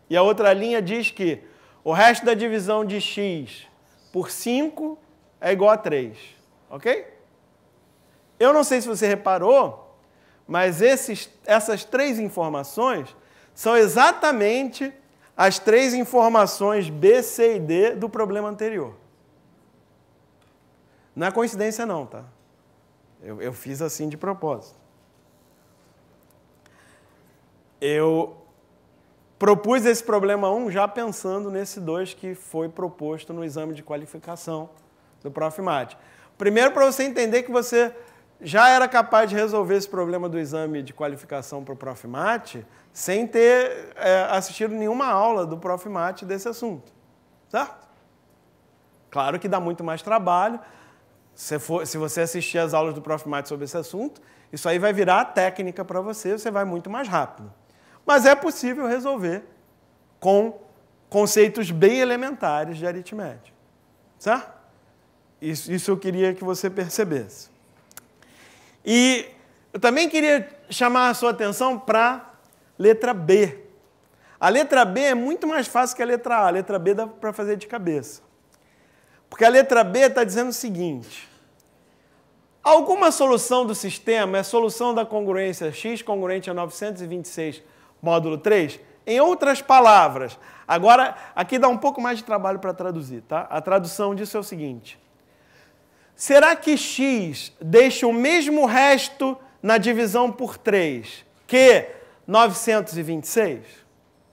e a outra linha diz que o resto da divisão de x por 5 é igual a 3, ok? Eu não sei se você reparou, mas essas 3 informações são exatamente as 3 informações B, C e D do problema anterior. Não é coincidência não, tá? Eu fiz assim de propósito. Eu propus esse problema 1 já pensando nesse 2 que foi proposto no exame de qualificação do Profimate. Primeiro, para você entender que você já era capaz de resolver esse problema do exame de qualificação para o Profimate sem ter assistido nenhuma aula do Profimate desse assunto, certo? Claro que dá muito mais trabalho. Se você assistir as aulas do Profimate sobre esse assunto, isso aí vai virar técnica para você, você vai muito mais rápido. Mas é possível resolver com conceitos bem elementares de aritmética, certo? Isso eu queria que você percebesse. E eu também queria chamar a sua atenção para a letra B. A letra B é muito mais fácil que a letra A. A letra B dá para fazer de cabeça. Porque a letra B está dizendo o seguinte: alguma solução do sistema é solução da congruência x congruente a 926 módulo 3? Em outras palavras, agora aqui dá um pouco mais de trabalho para traduzir, tá? A tradução disso é o seguinte: será que x deixa o mesmo resto na divisão por 3 que 926?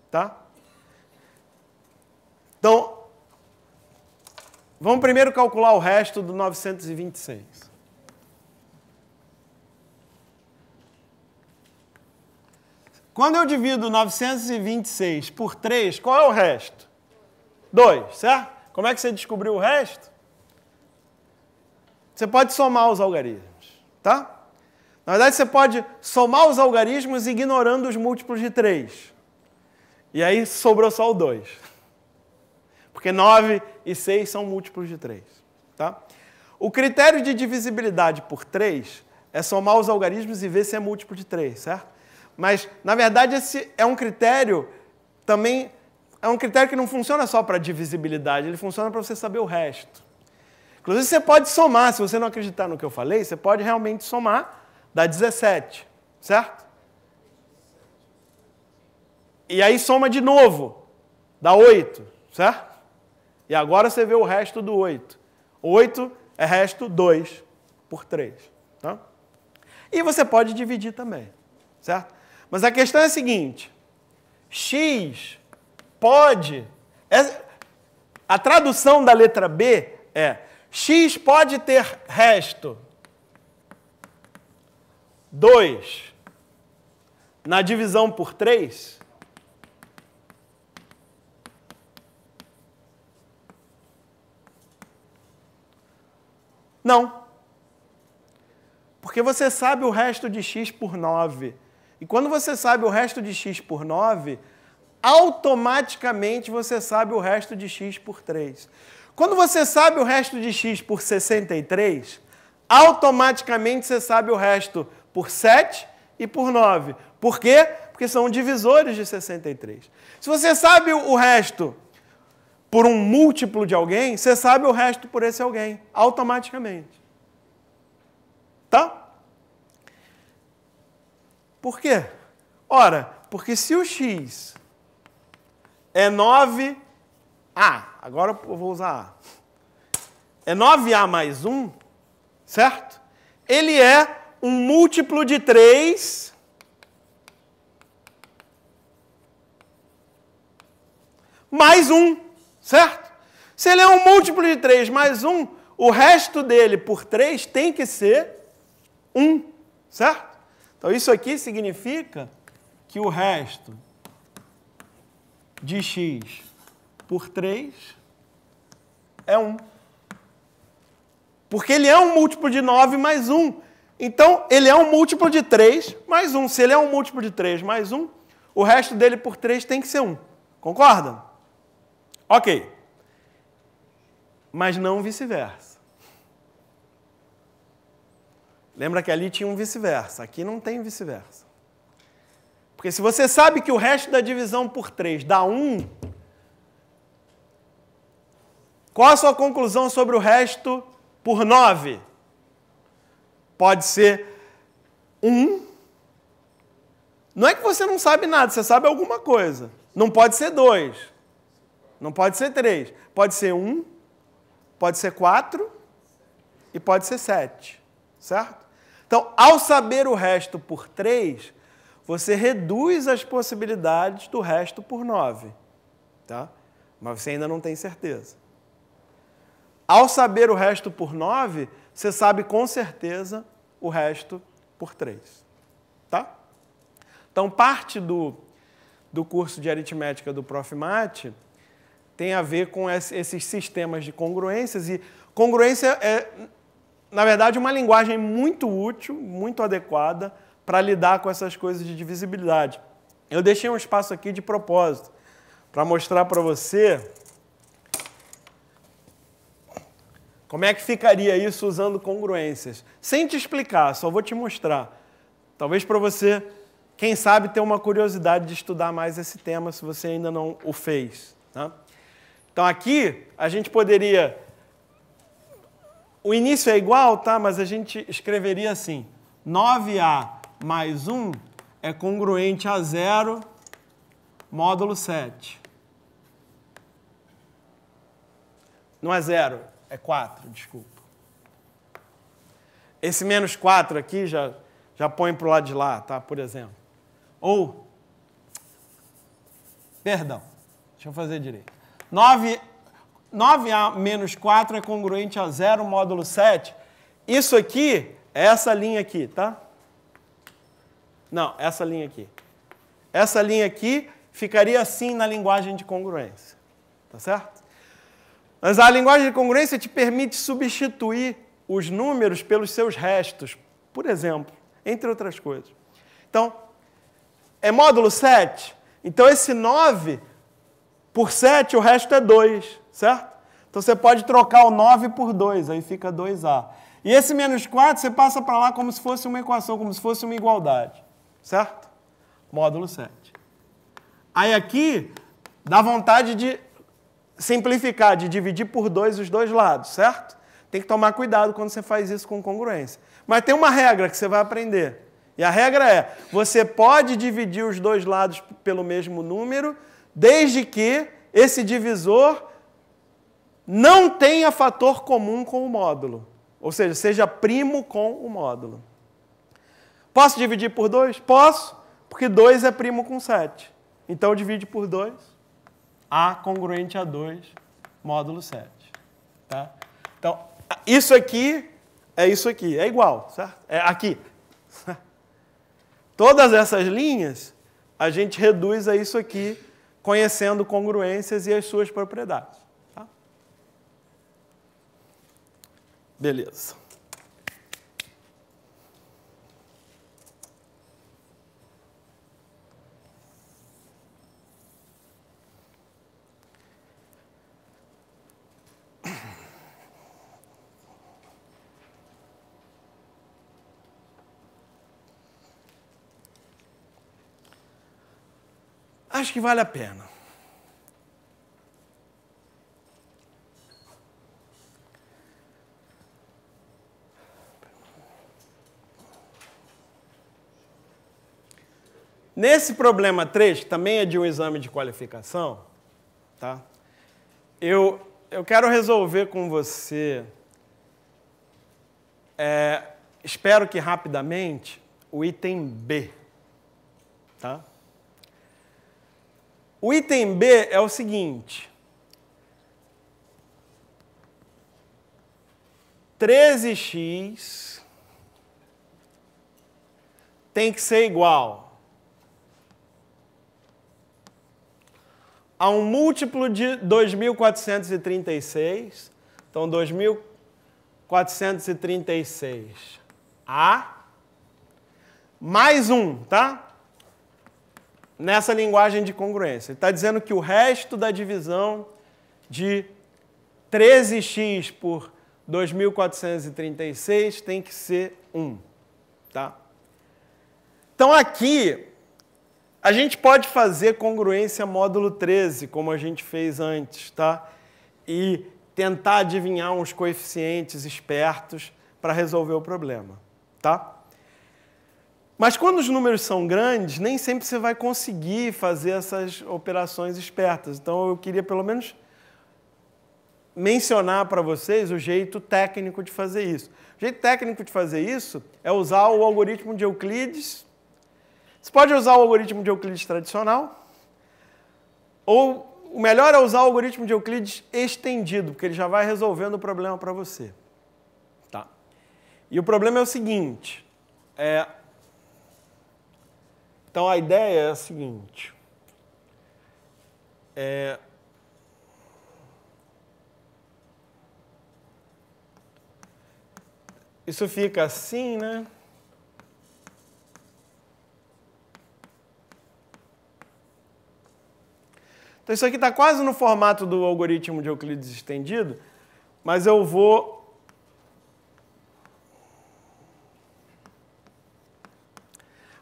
Tá? Então, vamos primeiro calcular o resto do 926. Quando eu divido 926 por 3, qual é o resto? 2, certo? Como é que você descobriu o resto? Você pode somar os algarismos, tá? Na verdade, você pode somar os algarismos ignorando os múltiplos de 3. E aí sobrou só o 2. Porque 9 e 6 são múltiplos de 3, tá? O critério de divisibilidade por 3 é somar os algarismos e ver se é múltiplo de 3, certo? Mas, na verdade, esse é um critério também... É um critério que não funciona só para divisibilidade, ele funciona para você saber o resto. Inclusive, você pode somar, se você não acreditar no que eu falei, você pode realmente somar, dá 17, certo? E aí soma de novo, dá 8, certo? E agora você vê o resto do 8. 8 é resto 2 por 3, tá? E você pode dividir também, certo? Mas a questão é a seguinte, x pode... A tradução da letra B é x pode ter resto 2 na divisão por 3? Não. Porque você sabe o resto de x por 9. E quando você sabe o resto de x por 9, automaticamente você sabe o resto de x por 3. Quando você sabe o resto de x por 63, automaticamente você sabe o resto por 7 e por 9. Por quê? Porque são divisores de 63. Se você sabe o resto por um múltiplo de alguém, você sabe o resto por esse alguém, automaticamente. Tá? Por quê? Ora, porque se o x é 9A, agora eu vou usar A, é 9A mais 1, certo? Ele é um múltiplo de 3 mais 1, certo? Se ele é um múltiplo de 3 mais 1, o resto dele por 3 tem que ser 1, certo? Então isso aqui significa que o resto de x por 3 é 1. Porque ele é um múltiplo de 9 mais 1. Então, ele é um múltiplo de 3 mais 1. Se ele é um múltiplo de 3 mais 1, o resto dele por 3 tem que ser 1. Concordam? Ok. Mas não vice-versa. Lembra que ali tinha um vice-versa. Aqui não tem vice-versa. Porque se você sabe que o resto da divisão por 3 dá 1, qual a sua conclusão sobre o resto por 9? Pode ser 1. Não é que você não sabe nada, você sabe alguma coisa. Não pode ser 2. Não pode ser 3. Pode ser 1, pode ser 4 e pode ser 7. Certo? Então, ao saber o resto por 3, você reduz as possibilidades do resto por 9. Tá? Mas você ainda não tem certeza. Ao saber o resto por 9, você sabe com certeza o resto por 3. Tá? Então, parte do curso de aritmética do Prof. Mate tem a ver com esses sistemas de congruências. E congruência é, na verdade, uma linguagem muito útil, muito adequada para lidar com essas coisas de divisibilidade. Eu deixei um espaço aqui de propósito para mostrar para você como é que ficaria isso usando congruências. Sem te explicar, só vou te mostrar. Talvez para você, quem sabe, ter uma curiosidade de estudar mais esse tema, se você ainda não o fez. Tá? Então aqui a gente poderia... O início é igual, tá? Mas a gente escreveria assim. 9A mais 1 é congruente a 0 módulo 7. Não é 0, é 4, desculpa. Esse menos 4 aqui já põe para o lado de lá, tá? Por exemplo. Ou, perdão, deixa eu fazer direito. 9A menos 4 é congruente a 0 módulo 7. Isso aqui é essa linha aqui, tá? Não, essa linha aqui. Essa linha aqui ficaria assim na linguagem de congruência. Tá certo? Mas a linguagem de congruência te permite substituir os números pelos seus restos, por exemplo, entre outras coisas. Então, é módulo 7? Então, esse 9 por 7, o resto é 2, certo? Então, você pode trocar o 9 por 2, aí fica 2A. E esse menos 4, você passa para lá como se fosse uma equação, como se fosse uma igualdade, certo? Módulo 7. Aí aqui, dá vontade de simplificar, de dividir por 2 os dois lados, certo? Tem que tomar cuidado quando você faz isso com congruência. Mas tem uma regra que você vai aprender. E a regra é, você pode dividir os dois lados pelo mesmo número, desde que esse divisor não tenha fator comum com o módulo. Ou seja, seja primo com o módulo. Posso dividir por 2? Posso, porque 2 é primo com 7. Então, divide por 2, A congruente a 2, módulo 7. Tá? Então, Isso aqui é isso aqui, é igual, certo? É aqui. Todas essas linhas, a gente reduz a isso aqui, conhecendo congruências e as suas propriedades. Tá? Beleza. Acho que vale a pena. Nesse problema 3, que também é de um exame de qualificação, tá? Eu quero resolver com você, espero que rapidamente, o item B. Tá? O item B é o seguinte. 13x tem que ser igual a um múltiplo de 2.436. Então, 2.436a mais 1, tá? Nessa linguagem de congruência. Ele está dizendo que o resto da divisão de 13x por 2.436 tem que ser 1. Tá? Então, aqui, a gente pode fazer congruência módulo 13, como a gente fez antes, tá? E tentar adivinhar uns coeficientes espertos para resolver o problema. Tá? Mas quando os números são grandes, nem sempre você vai conseguir fazer essas operações espertas. Então, eu queria pelo menos mencionar para vocês o jeito técnico de fazer isso. O jeito técnico de fazer isso é usar o algoritmo de Euclides. Você pode usar o algoritmo de Euclides tradicional, ou o melhor é usar o algoritmo de Euclides estendido, porque ele já vai resolvendo o problema para você. Tá? E o problema é o seguinte, então, a ideia é a seguinte. Isso fica assim, né? Então, isso aqui está quase no formato do algoritmo de Euclides estendido, mas eu vou...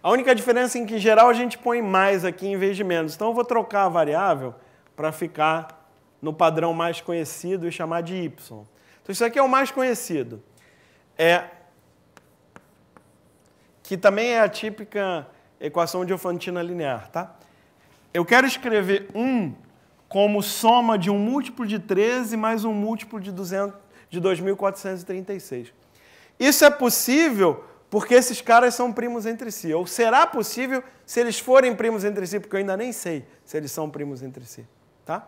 A única diferença é que, em geral, a gente põe mais aqui em vez de menos. Então, eu vou trocar a variável para ficar no padrão mais conhecido e chamar de y. Então, isso aqui é o mais conhecido. Que também é a típica equação diofantina linear. Tá? Eu quero escrever 1 como soma de um múltiplo de 13 mais um múltiplo de 2.436. Isso é possível porque esses caras são primos entre si. Ou será possível se eles forem primos entre si, porque eu ainda nem sei se eles são primos entre si. Tá?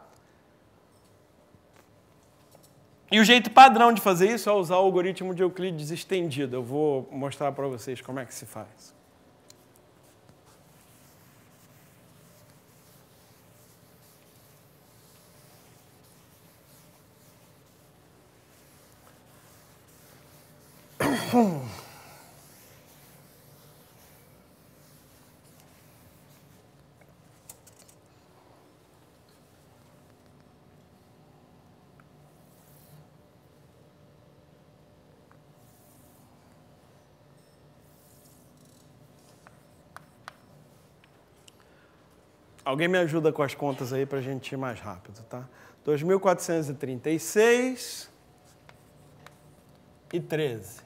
E o jeito padrão de fazer isso é usar o algoritmo de Euclides estendido. Eu vou mostrar para vocês como é que se faz. Alguém me ajuda com as contas aí para a gente ir mais rápido, tá? 2.436 e 13,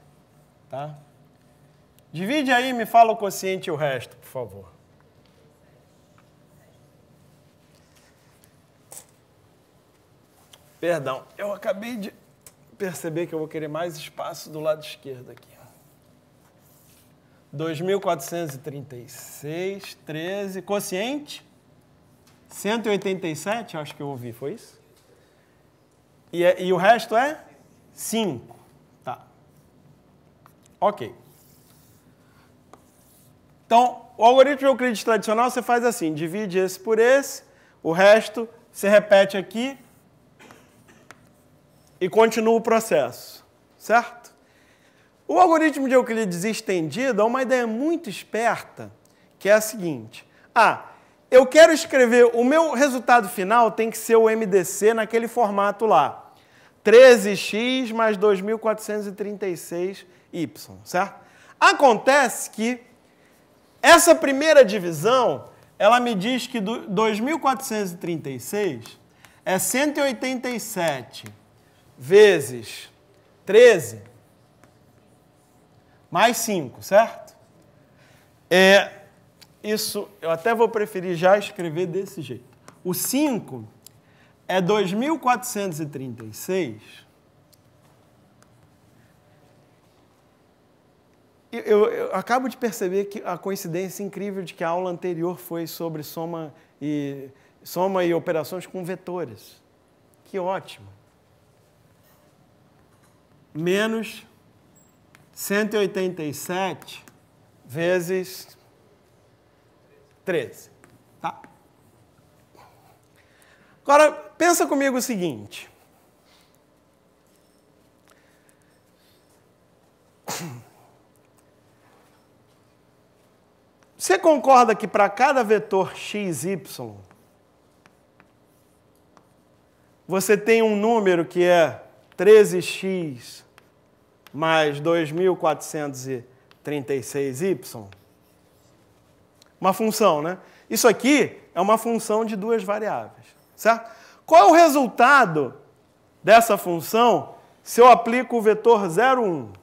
tá? Divide aí e me fala o quociente e o resto, por favor. Perdão, eu acabei de perceber que eu vou querer mais espaço do lado esquerdo aqui. 2.436, 13, quociente? 187, acho que eu ouvi, foi isso? E o resto é 5. Ok. Então, o algoritmo de Euclides tradicional, você faz assim, divide esse por esse, o resto você repete aqui e continua o processo, certo? O algoritmo de Euclides estendido é uma ideia muito esperta, que é a seguinte. Eu quero escrever, o meu resultado final tem que ser o MDC naquele formato lá. 13x mais 2.436y, certo? Acontece que essa primeira divisão, ela me diz que 2.436 é 187 vezes 13 mais 5, certo? Isso, eu até vou preferir já escrever desse jeito. O 5 é 2.436. Eu acabo de perceber que a coincidência incrível de que a aula anterior foi sobre soma e operações com vetores. Que ótimo. Menos 187 vezes 13. Tá? Agora, pensa comigo o seguinte. Você concorda que para cada vetor x, y, você tem um número que é 13x mais 2.436y? Uma função, né? Isso aqui é uma função de duas variáveis, certo? Qual é o resultado dessa função se eu aplico o vetor 0, 1? —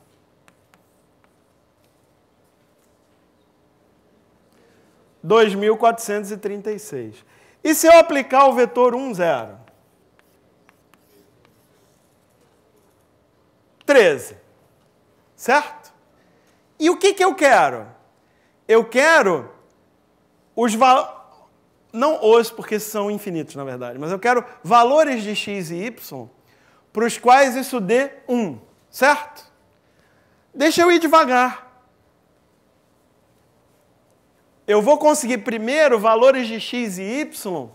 2.436. E se eu aplicar o vetor 1, 0? 13. Certo? E o que eu quero? Eu quero os valores, não os, porque são infinitos, na verdade, mas eu quero valores de x e y para os quais isso dê 1. Certo? Deixa eu ir devagar. Eu vou conseguir primeiro valores de x e y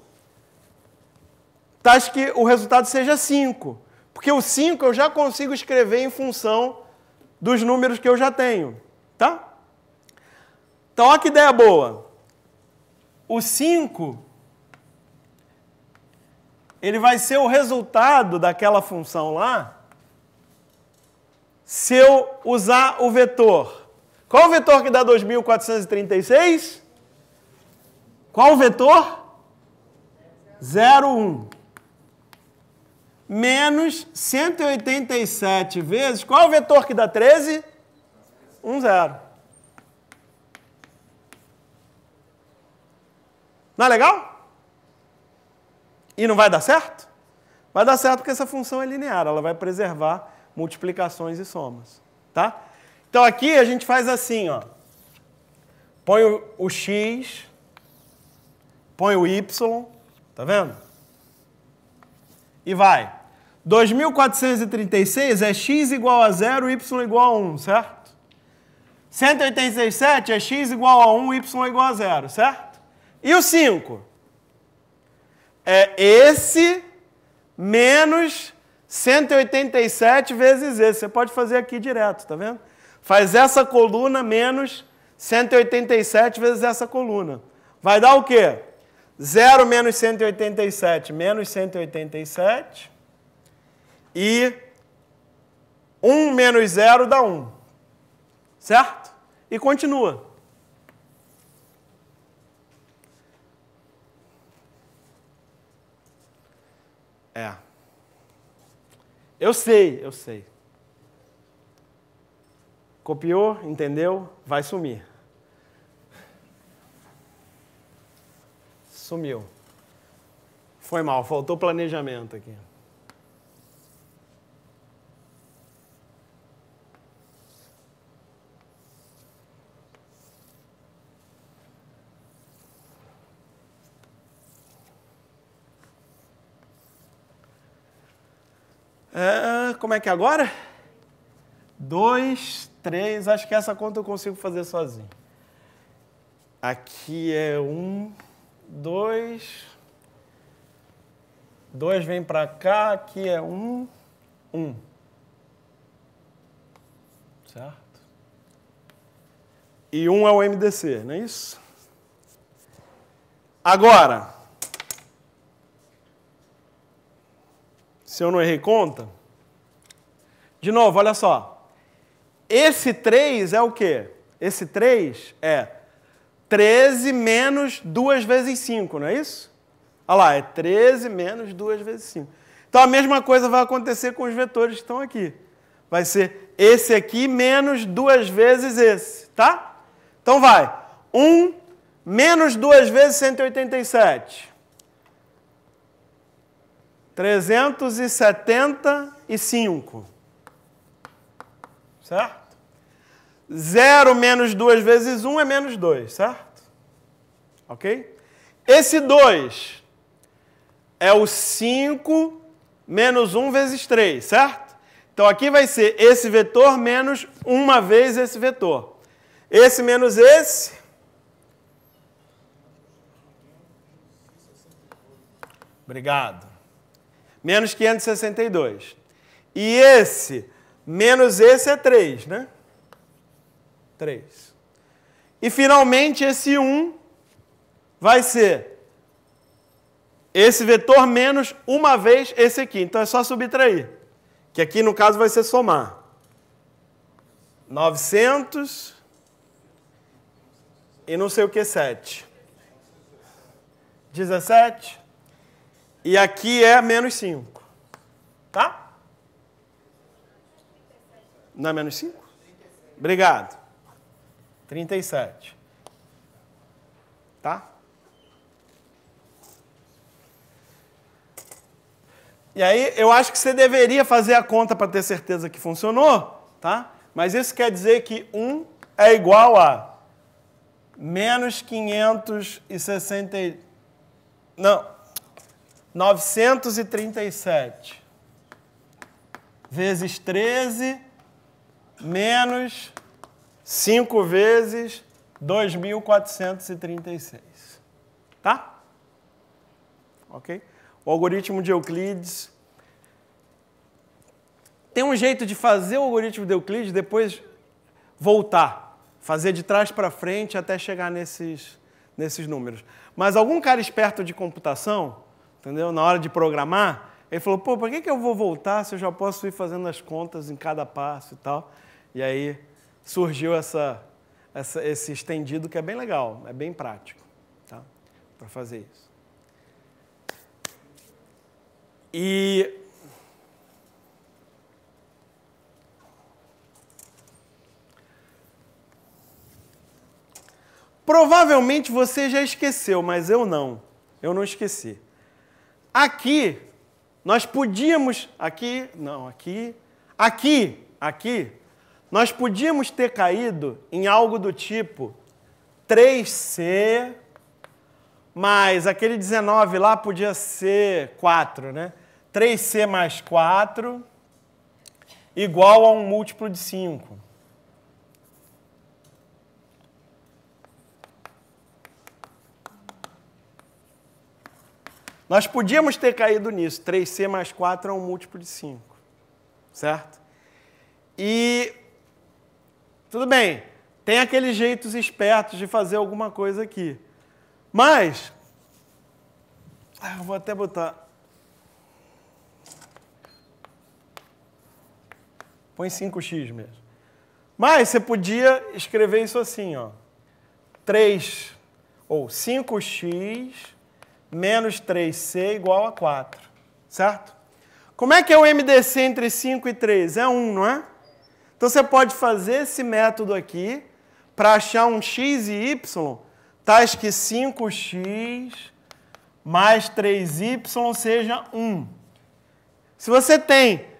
tais que o resultado seja 5. Porque o 5 eu já consigo escrever em função dos números que eu já tenho. Tá? Então, olha que ideia boa. O 5, ele vai ser o resultado daquela função lá se eu usar o vetor. Qual o vetor que dá 2.436? Qual o vetor? 0, 1. Menos 187 vezes... Qual é o vetor que dá 13? 1, 0. Não é legal? E não vai dar certo? Vai dar certo porque essa função é linear. Ela vai preservar multiplicações e somas. Tá? Então aqui a gente faz assim, ó. Põe o x... Põe o y, tá vendo? E vai. 2.436 é x igual a 0, y igual a 1, certo? 187 é x igual a 1, y igual a 0, certo? E o 5? É esse menos 187 vezes esse. Você pode fazer aqui direto, tá vendo? Faz essa coluna menos 187 vezes essa coluna. Vai dar o quê? 0 menos 187 menos 187 e 1 menos 0 dá 1. Certo? E continua. Eu sei. Copiou, entendeu? Vai sumir. Sumiu. Foi mal, faltou planejamento aqui. Como é que é agora? 2, 3, acho que essa conta eu consigo fazer sozinho. Aqui é 1, 2, 2 vem para cá, aqui é 1, 1. Certo? E 1 é o MDC, não é isso? Agora, se eu não errei conta, de novo, olha só. Esse 3 é o quê? Esse 3 é 13 menos 2 vezes 5, não é isso? Olha lá, é 13 menos 2 vezes 5. Então, a mesma coisa vai acontecer com os vetores que estão aqui. Vai ser esse aqui menos 2 vezes esse, tá? Então, vai. 1 menos 2 vezes 187. 375. Certo? 0 menos 2 vezes 1 é menos 2, certo? Ok? Esse 2 é o 5 menos 1 vezes 3, certo? Então, aqui vai ser esse vetor menos uma vez esse vetor. Esse menos esse. Obrigado. Menos 562. E esse menos esse é 3, né? 3. E, finalmente, esse 1 vai ser esse vetor menos uma vez esse aqui. Então, é só subtrair. Que aqui, no caso, vai ser somar. 900 e não sei o que, 7. 17. E aqui é menos 5. Tá? Não é menos 5? Obrigado. 37. Tá? E aí, eu acho que você deveria fazer a conta para ter certeza que funcionou, tá? Mas isso quer dizer que 1 é igual a menos 560... Não, 937 vezes 13 menos 5 vezes 2.436. Tá? Ok? O algoritmo de Euclides. Tem um jeito de fazer o algoritmo de Euclides e depois voltar. Fazer de trás para frente até chegar nesses números. Mas algum cara esperto de computação, entendeu? Na hora de programar, ele falou, pô, por que eu vou voltar se eu já posso ir fazendo as contas em cada passo e tal? E aí surgiu esse estendido que é bem legal, é bem prático, tá? Para fazer isso. E provavelmente você já esqueceu, mas eu não. Eu não esqueci. Aqui, nós podíamos... Aqui, nós podíamos ter caído em algo do tipo 3C, mas aquele 19 lá podia ser 4, né? 3C mais 4 igual a um múltiplo de 5. Nós podíamos ter caído nisso. 3C mais 4 é um múltiplo de 5. Certo? E tudo bem, tem aqueles jeitos espertos de fazer alguma coisa aqui. Mas, eu vou até botar... Põe 5x mesmo. Mas você podia escrever isso assim, ó. 5x menos 3c igual a 4. Certo? Como é que é o MDC entre 5 e 3? É 1, não é? Então, você pode fazer esse método aqui para achar um x e y, tais que 5x mais 3y seja 1. Se você tem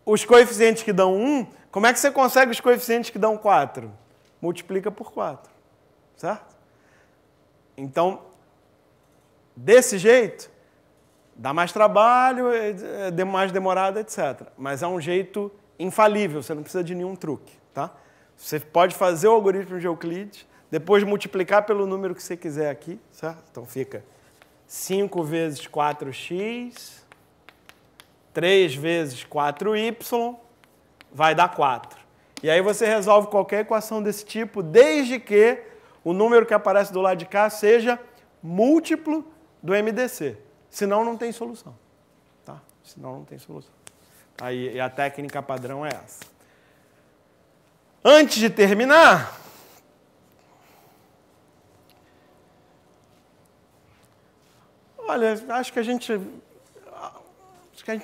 os coeficientes que dão 1, como é que você consegue os coeficientes que dão 4? Multiplica por 4. Certo? Então, desse jeito, dá mais trabalho, é mais demorado, etc. Mas é um jeito infalível, você não precisa de nenhum truque, tá? Você pode fazer o algoritmo de Euclides, depois multiplicar pelo número que você quiser aqui, certo? Então fica 5 vezes 4x, 3 vezes 4y, vai dar 4. E aí você resolve qualquer equação desse tipo, desde que o número que aparece do lado de cá seja múltiplo do MDC. Senão não tem solução. Tá? Senão não tem solução. Aí a técnica padrão é essa. Antes de terminar, olha, acho que a gente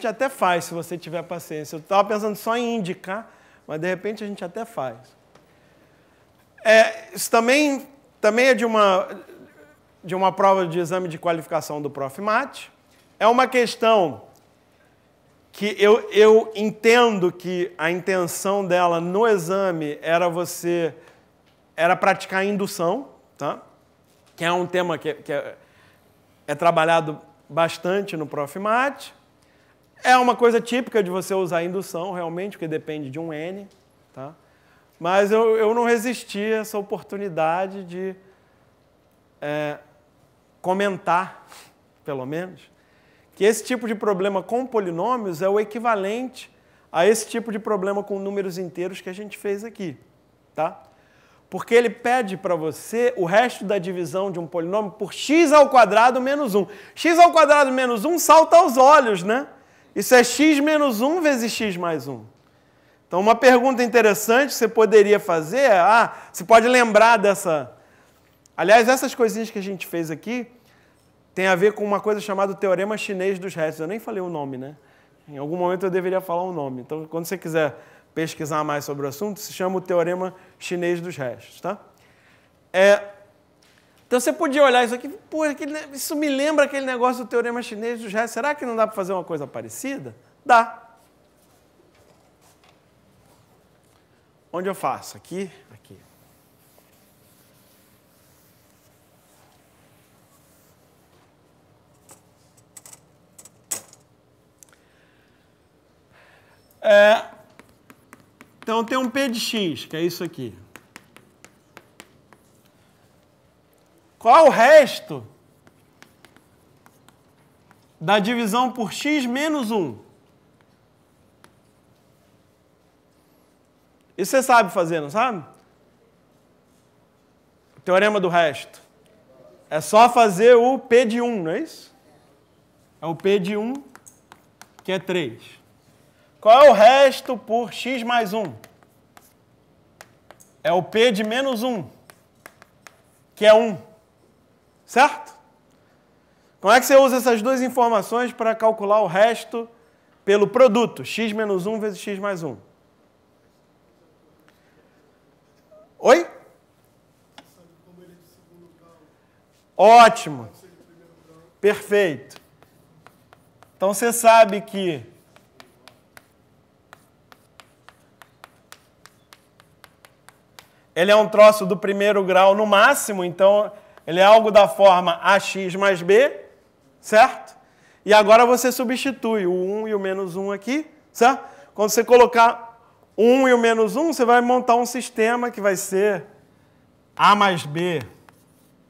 até faz, se você tiver paciência. Eu estava pensando só em indicar, mas de repente a gente até faz. Isso também é de uma prova de exame de qualificação do Profmat. É uma questão que eu entendo que a intenção dela no exame era praticar indução, tá? Que é um tema que é trabalhado bastante no Profmat. É uma coisa típica de você usar indução, realmente, porque depende de um N. Tá? Mas eu não resisti a essa oportunidade de comentar, pelo menos, que esse tipo de problema com polinômios é o equivalente a esse tipo de problema com números inteiros que a gente fez aqui. Tá? Porque ele pede para você o resto da divisão de um polinômio por x² menos 1. X² menos 1 salta aos olhos, né? Isso é x menos 1 vezes x mais 1. Então, uma pergunta interessante que você poderia fazer é, você pode lembrar dessa... Aliás, essas coisinhas que a gente fez aqui tem a ver com uma coisa chamada teorema chinês dos restos. Eu nem falei o nome, né? Em algum momento eu deveria falar o nome. Então, quando você quiser pesquisar mais sobre o assunto, se chama o teorema chinês dos restos, tá? Então, você podia olhar isso aqui, pô, isso me lembra aquele negócio do teorema chinês dos restos. Será que não dá para fazer uma coisa parecida? Dá. Onde eu faço? Aqui? Aqui. Então, tem um P de x, que é isso aqui. Qual é o resto da divisão por x menos 1? Isso você sabe fazer, não sabe? O teorema do resto. É só fazer o P de 1, não é isso? É o P de 1, que é 3. Qual é o resto por x mais 1? É o P de menos 1, que é 1. Certo? Como é que você usa essas duas informações para calcular o resto pelo produto? X menos 1 vezes x mais 1. Oi? Ótimo. Perfeito. Então você sabe que ele é um troço do primeiro grau no máximo, então ele é algo da forma ax mais b, certo? E agora você substitui o 1 e o menos 1 aqui, certo? Quando você colocar 1 e o menos 1, você vai montar um sistema que vai ser a mais b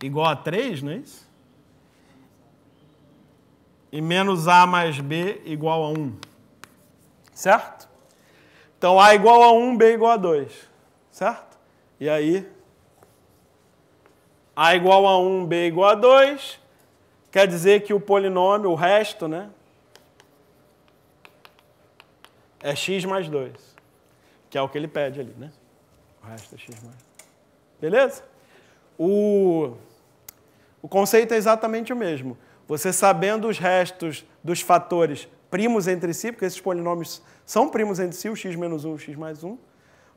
igual a 3, não é isso? E menos a mais b igual a 1, certo? Então, a igual a 1, b igual a 2, certo? E aí, a igual a 1, b igual a 2, quer dizer que o polinômio, o resto, né, é x mais 2, que é o que ele pede ali, né? O resto é x mais 2. Beleza? O conceito é exatamente o mesmo. Você sabendo os restos dos fatores primos entre si, porque esses polinômios são primos entre si, o x menos 1 e o x mais 1,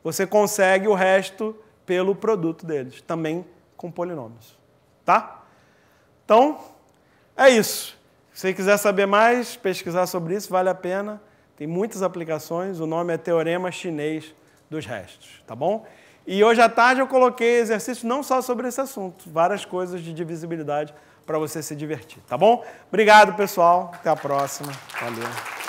você consegue o resto pelo produto deles, também com polinômios. Tá? Então, é isso. Se você quiser saber mais, pesquisar sobre isso, vale a pena. Tem muitas aplicações, o nome é Teorema Chinês dos Restos. Tá bom? E hoje à tarde eu coloquei exercícios não só sobre esse assunto, várias coisas de divisibilidade para você se divertir, tá bom? Obrigado, pessoal. Até a próxima. Valeu.